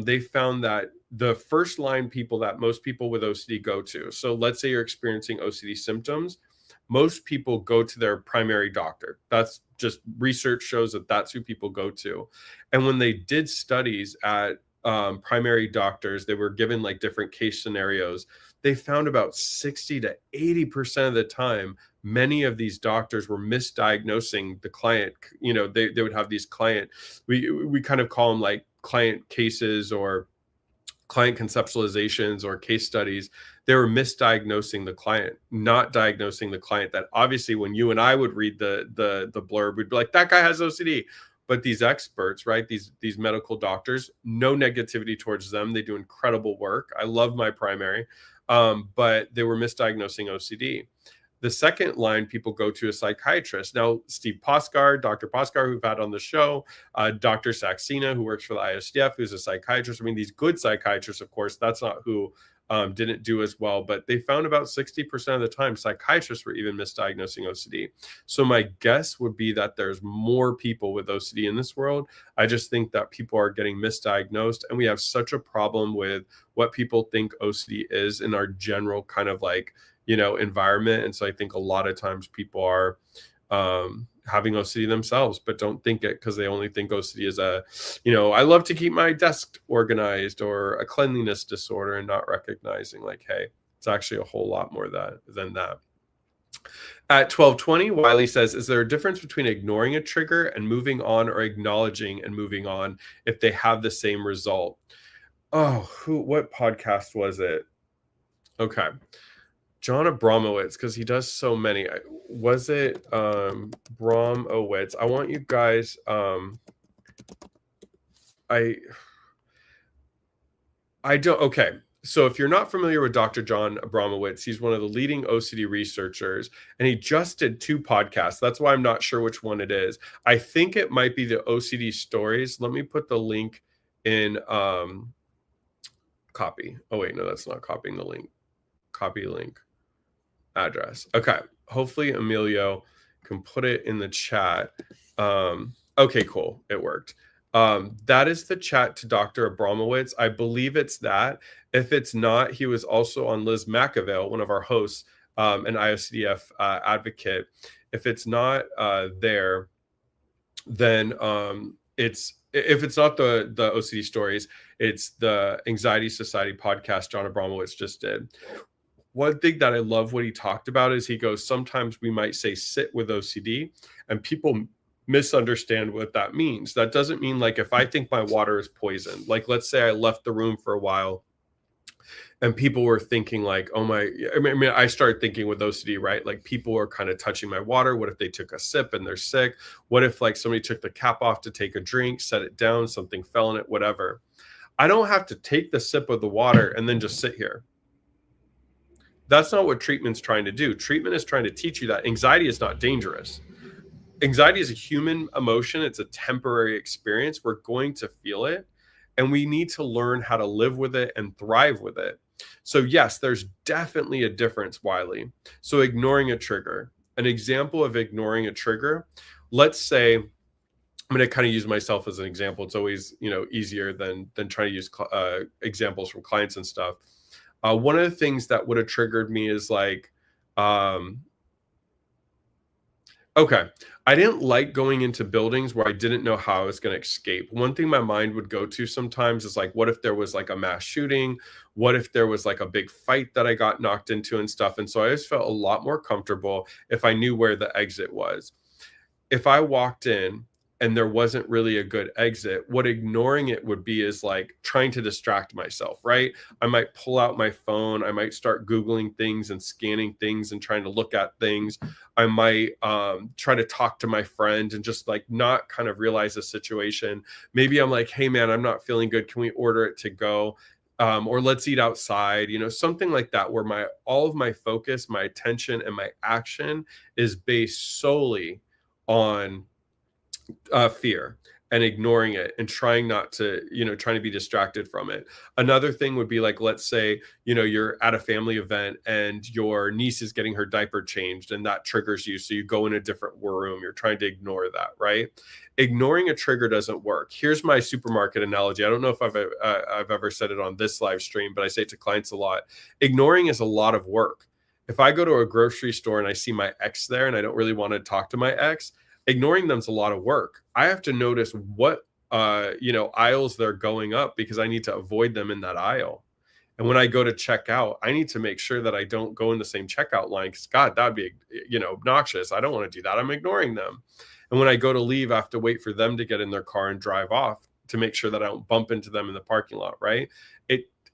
they found that the first line people that most people with OCD go to, so let's say you're experiencing OCD symptoms, most people go to their primary doctor. That's just research shows that that's who people go to. And when they did studies at primary doctors, they were given like different case scenarios. They found about 60 to 80% of the time, many of these doctors were misdiagnosing the client. They would have these client, we kind of call them like client cases or client conceptualizations or case studies. They were misdiagnosing the client, not diagnosing the client. That obviously when you and I would read the blurb, we'd be like, that guy has OCD. But these experts, right, these medical doctors, no negativity towards them. They do incredible work. I love my primary, but they were misdiagnosing OCD. The second line people go to a psychiatrist. Now, Steve Paskar, Dr. Paskar, who've had on the show, Dr. Saxena, who works for the IOCDF, who's a psychiatrist. I mean, these good psychiatrists, of course, that's not who didn't do as well, but they found about 60% of the time psychiatrists were even misdiagnosing OCD. So my guess would be that there's more people with OCD in this world. I just think that people are getting misdiagnosed, and we have such a problem with what people think OCD is in our general kind of like, environment. And so I think a lot of times people are having OCD themselves, but don't think it because they only think OCD is I love to keep my desk organized or a cleanliness disorder, and not recognizing like, hey, it's actually a whole lot more than that. At 1220, Wiley says, is there a difference between ignoring a trigger and moving on, or acknowledging and moving on if they have the same result? Oh, what podcast was it? Okay. John Abramowitz, because he does so many. Was it Bromowitz? I want you guys. I don't. Okay, so if you're not familiar with Dr. John Abramowitz, he's one of the leading OCD researchers, and he just did 2 podcasts. That's why I'm not sure which one it is. I think it might be the OCD Stories. Let me put the link in. Copy. Oh wait, no, that's not copying the link. Copy link. Address. Okay. Hopefully Emilio can put it in the chat. Okay, cool. It worked. That is the chat to Dr. Abramowitz. I believe it's that. If it's not, he was also on Liz McIngvale, one of our hosts, an IOCDF advocate. If it's not there, then if it's not the OCD Stories, it's the Anxiety Society podcast John Abramowitz just did. One thing that I love what he talked about is he goes, sometimes we might say sit with OCD, and people misunderstand what that means. That doesn't mean like if I think my water is poisoned, like let's say I left the room for a while and people were thinking like, oh my, I started thinking with OCD, right? Like people are kind of touching my water. What if they took a sip and they're sick? What if like somebody took the cap off to take a drink, set it down, something fell in it, whatever. I don't have to take the sip of the water and then just sit here. That's not what treatment's trying to do. Treatment is trying to teach you that anxiety is not dangerous. Anxiety is a human emotion. It's a temporary experience. We're going to feel it, and we need to learn how to live with it and thrive with it. So yes, there's definitely a difference, Wiley. So ignoring a trigger, an example of ignoring a trigger, let's say, I'm going to kind of use myself as an example. It's always, easier than trying to use examples from clients and stuff. One of the things that would have triggered me is like, okay, I didn't like going into buildings where I didn't know how I was going to escape. One thing my mind would go to sometimes is like, what if there was like a mass shooting? What if there was like a big fight that I got knocked into and stuff? And so I always felt a lot more comfortable if I knew where the exit was. If I walked in and there wasn't really a good exit, what ignoring it would be is like trying to distract myself, right? I might pull out my phone. I might start Googling things and scanning things and trying to look at things. I might try to talk to my friend and just like not kind of realize the situation. Maybe I'm like, hey man, I'm not feeling good. Can we order it to go? Or let's eat outside, something like that, where all of my focus, my attention, and my action is based solely on fear and ignoring it and trying not to, trying to be distracted from it. Another thing would be like, let's say, you're at a family event and your niece is getting her diaper changed and that triggers you. So you go in a different room. You're trying to ignore that, right? Ignoring a trigger doesn't work. Here's my supermarket analogy. I don't know if I've ever said it on this live stream, but I say it to clients a lot. Ignoring is a lot of work. If I go to a grocery store and I see my ex there and I don't really want to talk to my ex, ignoring them's a lot of work. I have to notice what aisles they're going up because I need to avoid them in that aisle. And when I go to check out, I need to make sure that I don't go in the same checkout line because God, that'd be obnoxious. I don't want to do that. I'm ignoring them. And when I go to leave, I have to wait for them to get in their car and drive off to make sure that I don't bump into them in the parking lot, right?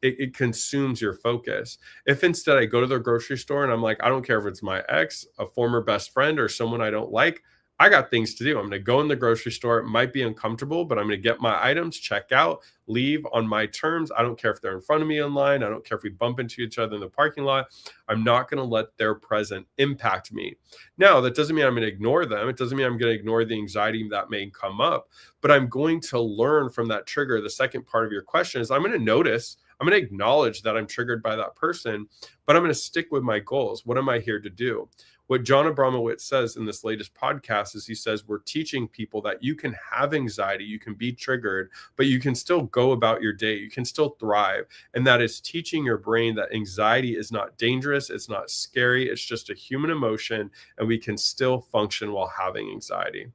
It consumes your focus. If instead I go to the grocery store and I'm like, I don't care if it's my ex, a former best friend, or someone I don't like, I got things to do. I'm going to go in the grocery store. It might be uncomfortable, but I'm going to get my items, check out, leave on my terms. I don't care if they're in front of me in line. I don't care if we bump into each other in the parking lot. I'm not going to let their presence impact me. Now, that doesn't mean I'm going to ignore them. It doesn't mean I'm going to ignore the anxiety that may come up, but I'm going to learn from that trigger. The second part of your question is I'm going to notice, I'm going to acknowledge that I'm triggered by that person, but I'm going to stick with my goals. What am I here to do? What John Abramowitz says in this latest podcast is he says, we're teaching people that you can have anxiety, you can be triggered, but you can still go about your day. You can still thrive. And that is teaching your brain that anxiety is not dangerous. It's not scary. It's just a human emotion. And we can still function while having anxiety.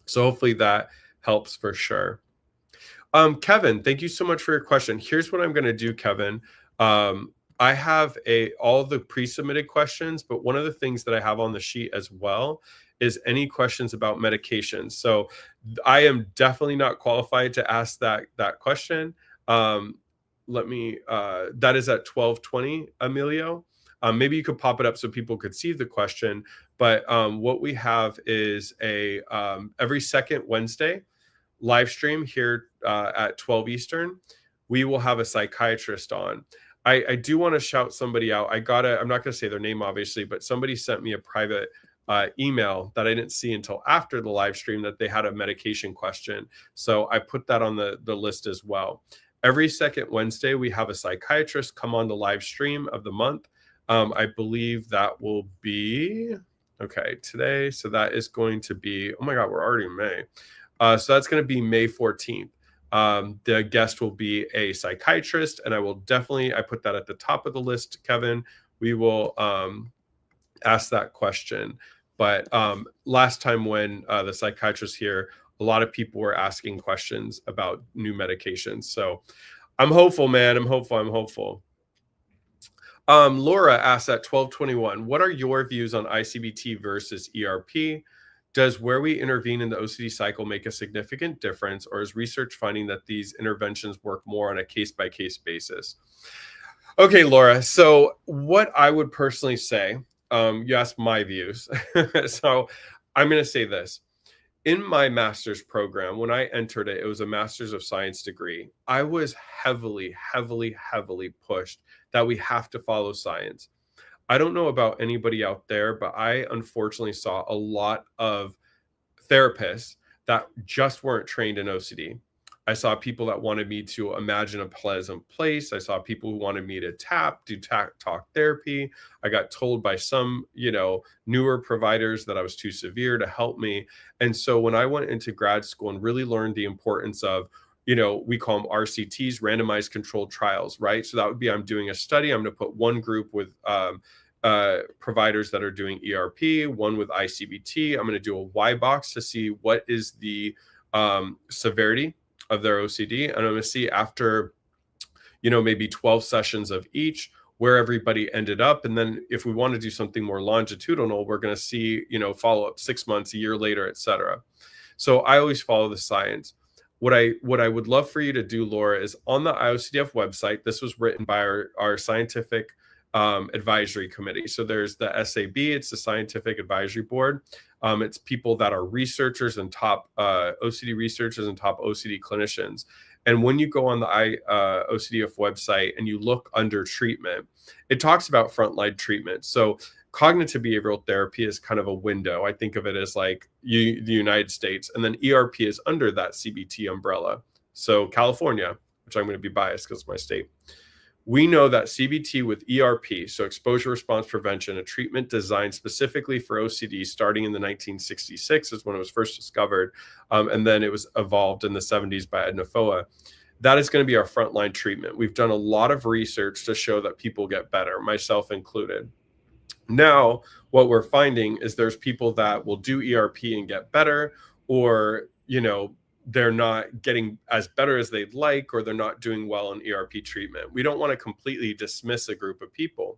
So hopefully that helps for sure. Kevin, thank you so much for your question. Here's what I'm going to do, Kevin. I have all the pre-submitted questions, but one of the things that I have on the sheet as well is any questions about medications. So I am definitely not qualified to ask that question. That is at 12:20, Emilio. Maybe you could pop it up so people could see the question. But what we have is every second Wednesday live stream here at 12 Eastern. We will have a psychiatrist on. I do want to shout somebody out. I'm not going to say their name, obviously, but somebody sent me a private email that I didn't see until after the live stream that they had a medication question. So I put that on the list as well. Every second Wednesday, we have a psychiatrist come on the live stream of the month. I believe that will be, today. So that is going to be, oh my God, we're already in May. So that's going to be May 14th. The guest will be a psychiatrist, and I put that at the top of the list, Kevin. We will ask that question. But last time when the psychiatrist here, a lot of people were asking questions about new medications. So I'm hopeful, man. I'm hopeful. Laura asked at 12:21, what are your views on ICBT versus ERP? Does where we intervene in the OCD cycle make a significant difference, or is research finding that these interventions work more on a case-by-case basis? Okay, Laura. So what I would personally say, you asked my views. So I'm going to say this. In my master's program, when I entered it, it was a master's of science degree. I was heavily pushed that we have to follow science. I don't know about anybody out there, but I unfortunately saw a lot of therapists that just weren't trained in OCD. I saw people that wanted me to imagine a pleasant place. I saw people who wanted me to do talk therapy. I got told by some, newer providers that I was too severe to help me. And so when I went into grad school and really learned the importance of, we call them RCTs, randomized controlled trials, right? So that would be, I'm doing a study. I'm going to put one group with providers that are doing ERP, one with ICBT. I'm going to do a Y box to see what is the severity of their OCD. And I'm going to see after, maybe 12 sessions of each, where everybody ended up. And then if we want to do something more longitudinal, we're going to see, follow up 6 months, a year later, et cetera. So I always follow the science. What I would love for you to do, Laura, is on the IOCDF website. This was written by our scientific advisory committee. So there's the SAB, it's the Scientific Advisory Board. It's people that are researchers and top OCD researchers and top OCD clinicians. And when you go on the IOCDF website and you look under treatment, it talks about frontline treatment. So cognitive behavioral therapy is kind of a window. I think of it as like the United States, and then ERP is under that CBT umbrella. So California, which I'm going to be biased because it's my state. We know that CBT with ERP, so exposure response prevention, a treatment designed specifically for OCD starting in the 1966 is when it was first discovered. And then it was evolved in the 70s by Edna Foa. That is going to be our frontline treatment. We've done a lot of research to show that people get better, myself included. Now, what we're finding is there's people that will do ERP and get better, or, they're not getting as better as they'd like, or they're not doing well in ERP treatment. We don't want to completely dismiss a group of people.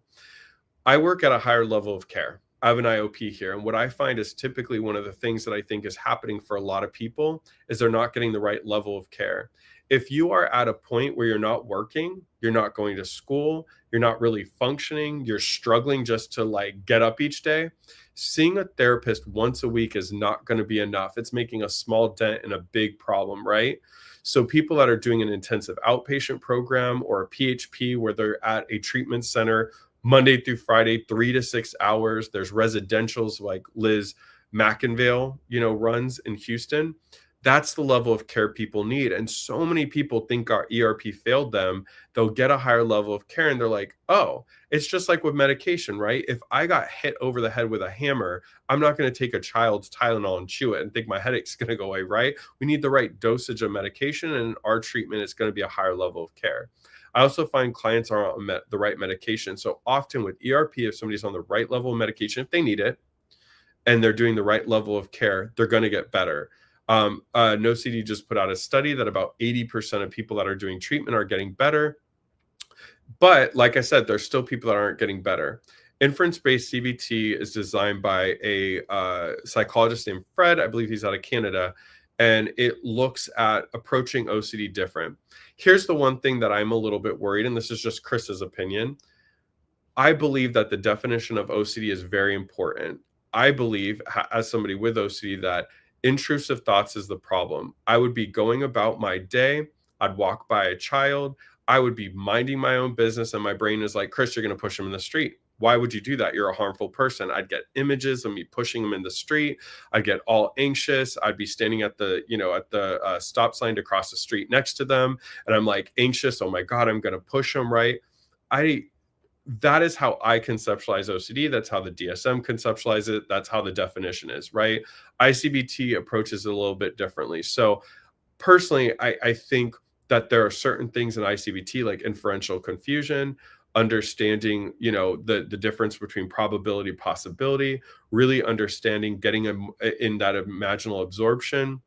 I work at a higher level of care. I have an IOP here. And what I find is typically one of the things that I think is happening for a lot of people is they're not getting the right level of care. If you are at a point where you're not working, you're not going to school, you're not really functioning, you're struggling just to get up each day, seeing a therapist once a week is not going to be enough. It's making a small dent in a big problem, right? So people that are doing an intensive outpatient program or a PHP where they're at a treatment center Monday through Friday, 3 to 6 hours. There's residentials like Liz McIngvale, runs in Houston. That's the level of care people need. And so many people think our ERP failed them. They'll get a higher level of care and they're like, oh, it's just like with medication, right? If I got hit over the head with a hammer, I'm not going to take a child's Tylenol and chew it and think my headache's going to go away, right? We need the right dosage of medication, and our treatment is going to be a higher level of care. I also find clients are on the right medication. So often with ERP, if somebody's on the right level of medication, if they need it, and they're doing the right level of care, they're going to get better. NoCD just put out a study that about 80% of people that are doing treatment are getting better. But like I said, there's still people that aren't getting better. Inference-based CBT is designed by a psychologist named Fred. I believe he's out of Canada. And it looks at approaching OCD different. Here's the one thing that I'm a little bit worried, and this is just Chris's opinion. I believe that the definition of OCD is very important. I believe, as somebody with OCD, that intrusive thoughts is the problem. I would be going about my day. I'd walk by a child. I would be minding my own business. And my brain is like, Chris, you're going to push him in the street. Why would you do that? You're a harmful person. I'd get images of me pushing him in the street. I'd get all anxious. I'd be standing at the stop sign to cross the street next to them. And I'm like anxious. Oh my God, I'm going to push him, right? That is how I conceptualize OCD. That's how the DSM conceptualize it. That's how the definition is, right? ICBT approaches it a little bit differently. So personally, I think that there are certain things in ICBT like inferential confusion, understanding, the difference between probability, possibility, really understanding, getting in that imaginal absorption,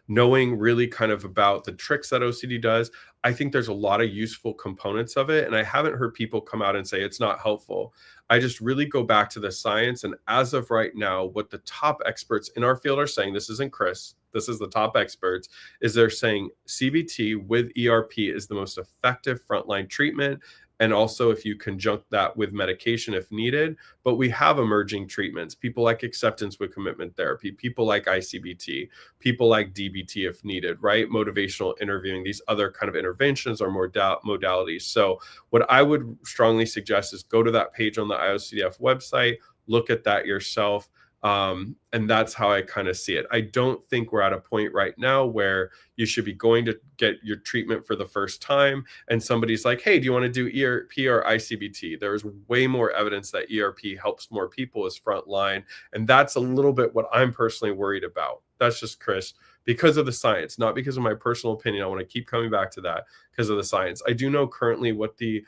knowing really kind of about the tricks that OCD does. I think there's a lot of useful components of it. And I haven't heard people come out and say it's not helpful. I just really go back to the science. And as of right now, what the top experts in our field are saying, this isn't Chris, this is the top experts, is they're saying CBT with ERP is the most effective frontline treatment. and also if you conjunct that with medication if needed. But we have emerging treatments, people like acceptance with commitment therapy, people like ICBT, people like DBT if needed, right? Motivational interviewing, these other kind of interventions or modalities. So what I would strongly suggest is go to that page on the IOCDF website, look at that yourself. And that's how I kind of see it. I don't think we're at a point right now where you should be going to get your treatment for the first time and somebody's like, hey, do you want to do ERP or ICBT? There's way more evidence that ERP helps more people as frontline. And that's a little bit what I'm personally worried about. That's just Chris, because of the science, not because of my personal opinion. I want to keep coming back to that because of the science. I do know currently what the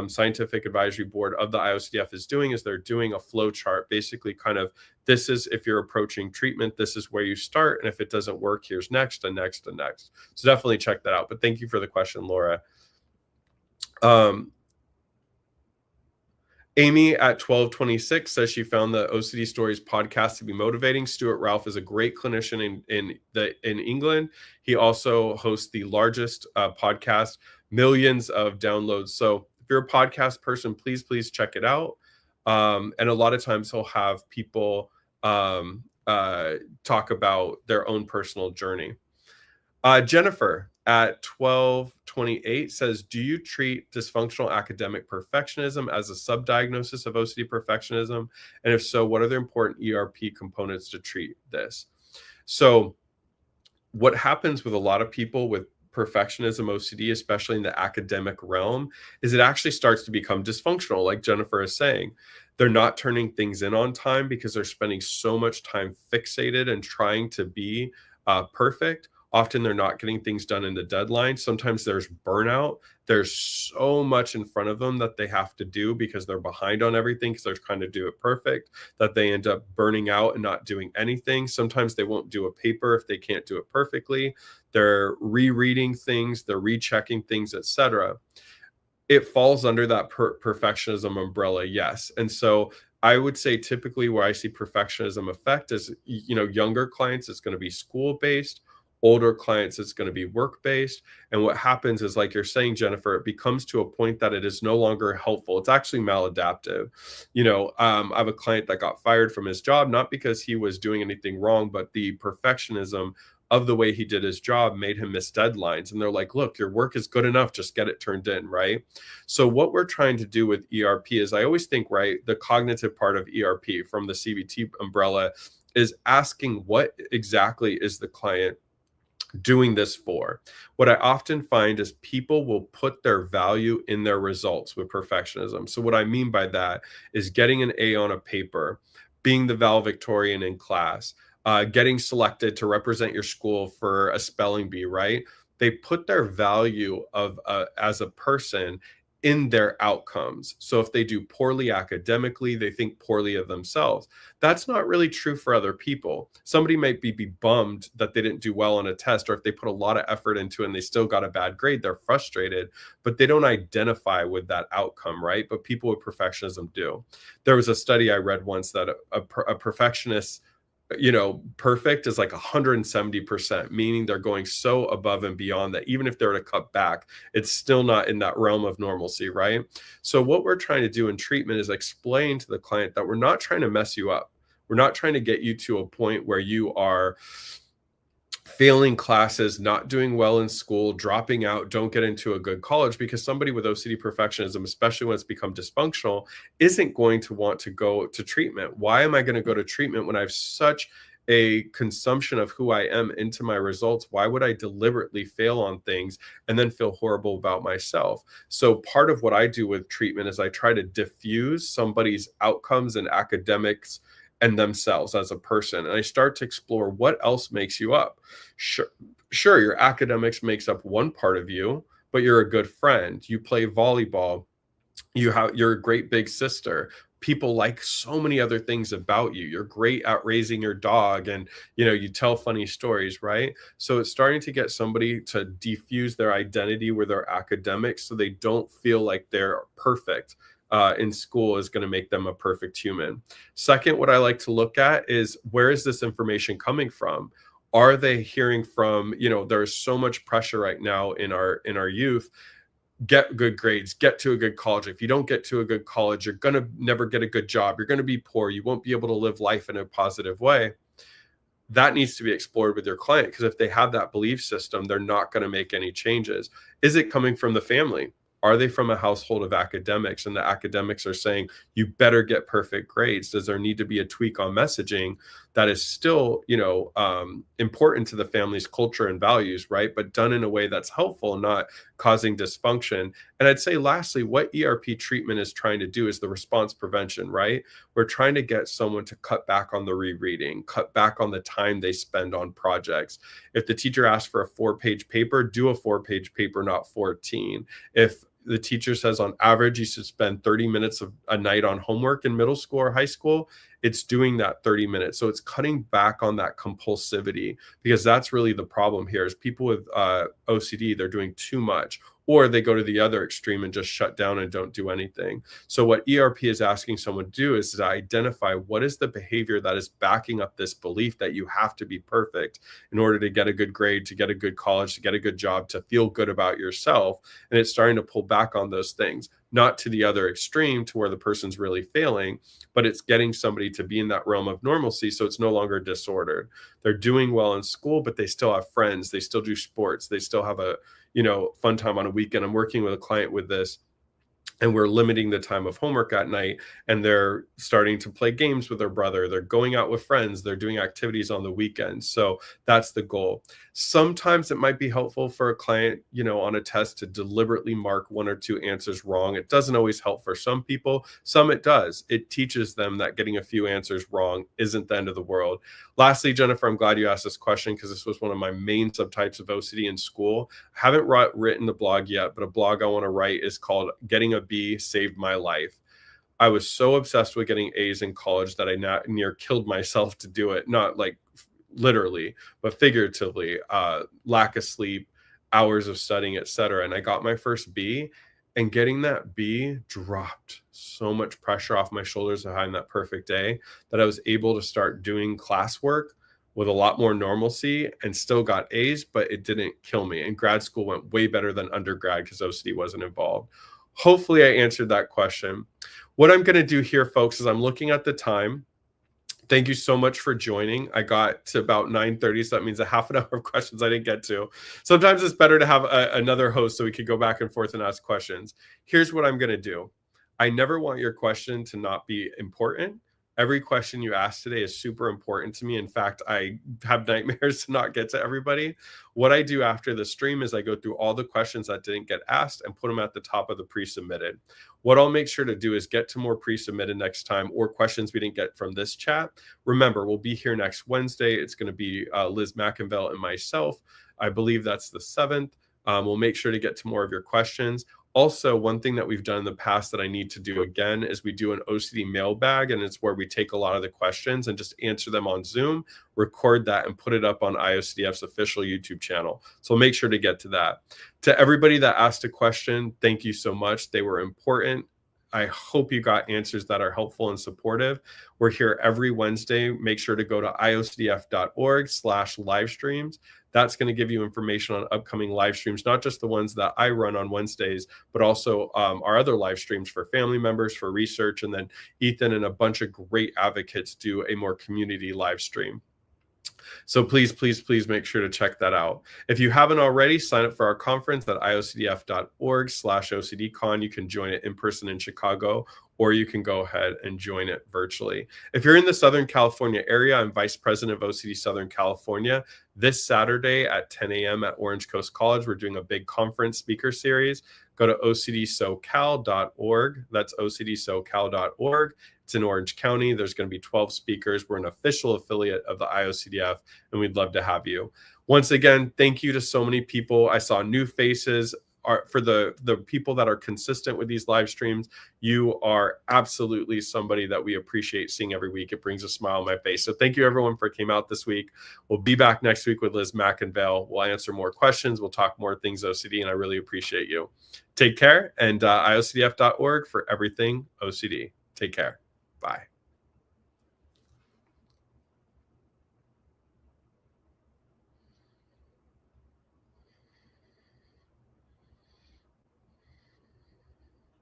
scientific advisory board of the IOCDF is doing is they're doing a flow chart, basically kind of, this is if you're approaching treatment, this is where you start. And if it doesn't work, here's next and next and next. So definitely check that out. But thank you for the question, Laura. Amy at 1226 says she found the OCD Stories podcast to be motivating. Stuart Ralph is a great clinician in England. He also hosts the largest podcast, millions of downloads. So if you're a podcast person, please check it out. And a lot of times he'll have people talk about their own personal journey. Jennifer at 1228 says, do you treat dysfunctional academic perfectionism as a subdiagnosis of OCD perfectionism? And if so, what are the important ERP components to treat this? So what happens with a lot of people with perfectionism OCD, especially in the academic realm, is it actually starts to become dysfunctional, like Jennifer is saying. They're not turning things in on time because they're spending so much time fixated and trying to be perfect. Often they're not getting things done in the deadline. Sometimes there's burnout. There's so much in front of them that they have to do because they're behind on everything because they're trying to do it perfect, that they end up burning out and not doing anything. Sometimes they won't do a paper if they can't do it perfectly. They're rereading things, they're rechecking things, etc. It falls under that perfectionism umbrella, yes. And so I would say typically where I see perfectionism affect is, younger clients, it's going to be school-based. Older clients, it's going to be work-based. And what happens is, like you're saying, Jennifer, it becomes to a point that it is no longer helpful. It's actually maladaptive. I have a client that got fired from his job, not because he was doing anything wrong, but the perfectionism of the way he did his job made him miss deadlines. And they're like, look, your work is good enough, just get it turned in, right? So what we're trying to do with ERP is, I always think, right, the cognitive part of ERP from the CBT umbrella is asking what exactly is the client doing this for. What I often find is people will put their value in their results with perfectionism. So what I mean by that is getting an A on a paper, being the valedictorian in class, getting selected to represent your school for a spelling bee, right? They put their value of as a person in their outcomes. So if they do poorly academically, they think poorly of themselves. That's not really true for other people. Somebody might be bummed that they didn't do well on a test, or if they put a lot of effort into it and they still got a bad grade, they're frustrated, but they don't identify with that outcome, right? But people with perfectionism do. There was a study I read once that a perfectionist, perfect is like 170%, meaning they're going so above and beyond that even if they're to cut back, it's still not in that realm of normalcy, right? So what we're trying to do in treatment is explain to the client that we're not trying to mess you up. We're not trying to get you to a point where you are failing classes, not doing well in school, dropping out, don't get into a good college, because somebody with OCD perfectionism, especially when it's become dysfunctional, isn't going to want to go to treatment. Why am I going to go to treatment when I have such a consumption of who I am into my results? Why would I deliberately fail on things and then feel horrible about myself? So part of what I do with treatment is I try to diffuse somebody's outcomes and academics and themselves as a person. And I start to explore what else makes you up. Sure, your academics makes up one part of you, but you're a good friend. You play volleyball. You're a great big sister. People like so many other things about you. You're great at raising your dog, and you tell funny stories, right? So it's starting to get somebody to defuse their identity with their academics so they don't feel like they're perfect. In school is going to make them a perfect human. Second, what I like to look at is, where is this information coming from? Are they hearing from, there's so much pressure right now in our youth. get good grades, get to a good college. If you don't get to a good college, you're going to never get a good job. You're going to be poor. You won't be able to live life in a positive way. That needs to be explored with your client, because if they have that belief system, they're not going to make any changes. Is it coming from the family? Are they from a household of academics, and the academics are saying, you better get perfect grades? Does there need to be a tweak on messaging that is still, important to the family's culture and values, right? But done in a way that's helpful, not causing dysfunction. And I'd say lastly, what ERP treatment is trying to do is the response prevention, right? We're trying to get someone to cut back on the rereading, cut back on the time they spend on projects. If the teacher asks for a 4-page paper, do a 4-page paper, not 14. If the teacher says on average you should spend 30 minutes of a night on homework in middle school or high school, it's doing that 30 minutes. So it's cutting back on that compulsivity, because that's really the problem here is people with OCD, they're doing too much, or they go to the other extreme and just shut down and don't do anything. So what ERP is asking someone to do is to identify what is the behavior that is backing up this belief that you have to be perfect in order to get a good grade, to get a good college, to get a good job, to feel good about yourself. And it's starting to pull back on those things, not to the other extreme to where the person's really failing, but it's getting somebody to be in that realm of normalcy. So it's no longer disordered. They're doing well in school, but they still have friends. They still do sports. They still have a, fun time on a weekend. I'm working with a client with this, and we're limiting the time of homework at night, and they're starting to play games with their brother. They're going out with friends. They're doing activities on the weekends. So that's the goal. Sometimes it might be helpful for a client, on a test to deliberately mark 1 or 2 answers wrong. It doesn't always help for some people. Some it does. It teaches them that getting a few answers wrong isn't the end of the world. Lastly, Jennifer, I'm glad you asked this question, because this was one of my main subtypes of OCD in school. I haven't written the blog yet, but a blog I want to write is called Getting a B Saved My Life. I was so obsessed with getting A's in college that I near killed myself to do it. Not like literally, but figuratively. Lack of sleep, hours of studying, etc. And I got my first B, and getting that B dropped so much pressure off my shoulders behind that perfect day that I was able to start doing classwork with a lot more normalcy and still got A's, but it didn't kill me. And grad school went way better than undergrad because OCD wasn't involved. Hopefully I answered that question. What I'm going to do here, folks, is I'm looking at the time. Thank you so much for joining. I got to about 9:30, so that means a half an hour of questions I didn't get to. Sometimes it's better to have another host so we could go back and forth and ask questions. Here's what I'm going to do. I never want your question to not be important. Every question you asked today is super important to me. In fact, I have nightmares to not get to everybody. What I do after the stream is I go through all the questions that didn't get asked and put them at the top of the pre-submitted. What I'll make sure to do is get to more pre-submitted next time, or questions we didn't get from this chat. Remember, we'll be here next Wednesday. It's going to be Liz McIngvale and myself. I believe that's the 7th. We'll make sure to get to more of your questions. Also, one thing that we've done in the past that I need to do again is we do an OCD mailbag, and it's where we take a lot of the questions and just answer them on Zoom, record that, and put it up on IOCDF's official YouTube channel. So make sure to get to that. To everybody that asked a question, thank you so much. They were important. I hope you got answers that are helpful and supportive. We're here every Wednesday. Make sure to go to iocdf.org/livestreams. That's going to give you information on upcoming live streams, not just the ones that I run on Wednesdays, but also our other live streams for family members, for research. And then Ethan and a bunch of great advocates do a more community live stream. So please, please, please make sure to check that out. If you haven't already, sign up for our conference at iocdf.org/OCDCon. You can join it in person in Chicago, or you can go ahead and join it virtually. If you're in the Southern California area, I'm Vice President of OCD Southern California. This Saturday at 10 a.m. at Orange Coast College, we're doing a big conference speaker series. Go to ocdsocal.org. That's ocdsocal.org. It's in Orange County. There's going to be 12 speakers. We're an official affiliate of the IOCDF, and we'd love to have you. Once again, thank you to so many people. I saw new faces. For the people that are consistent with these live streams, you are absolutely somebody that we appreciate seeing every week. It brings a smile on my face. So thank you everyone for came out this week. We'll be back next week with Liz McIngvale. We'll answer more questions. We'll talk more things OCD, and I really appreciate you. Take care, and iocdf.org for everything OCD. Take care. Bye.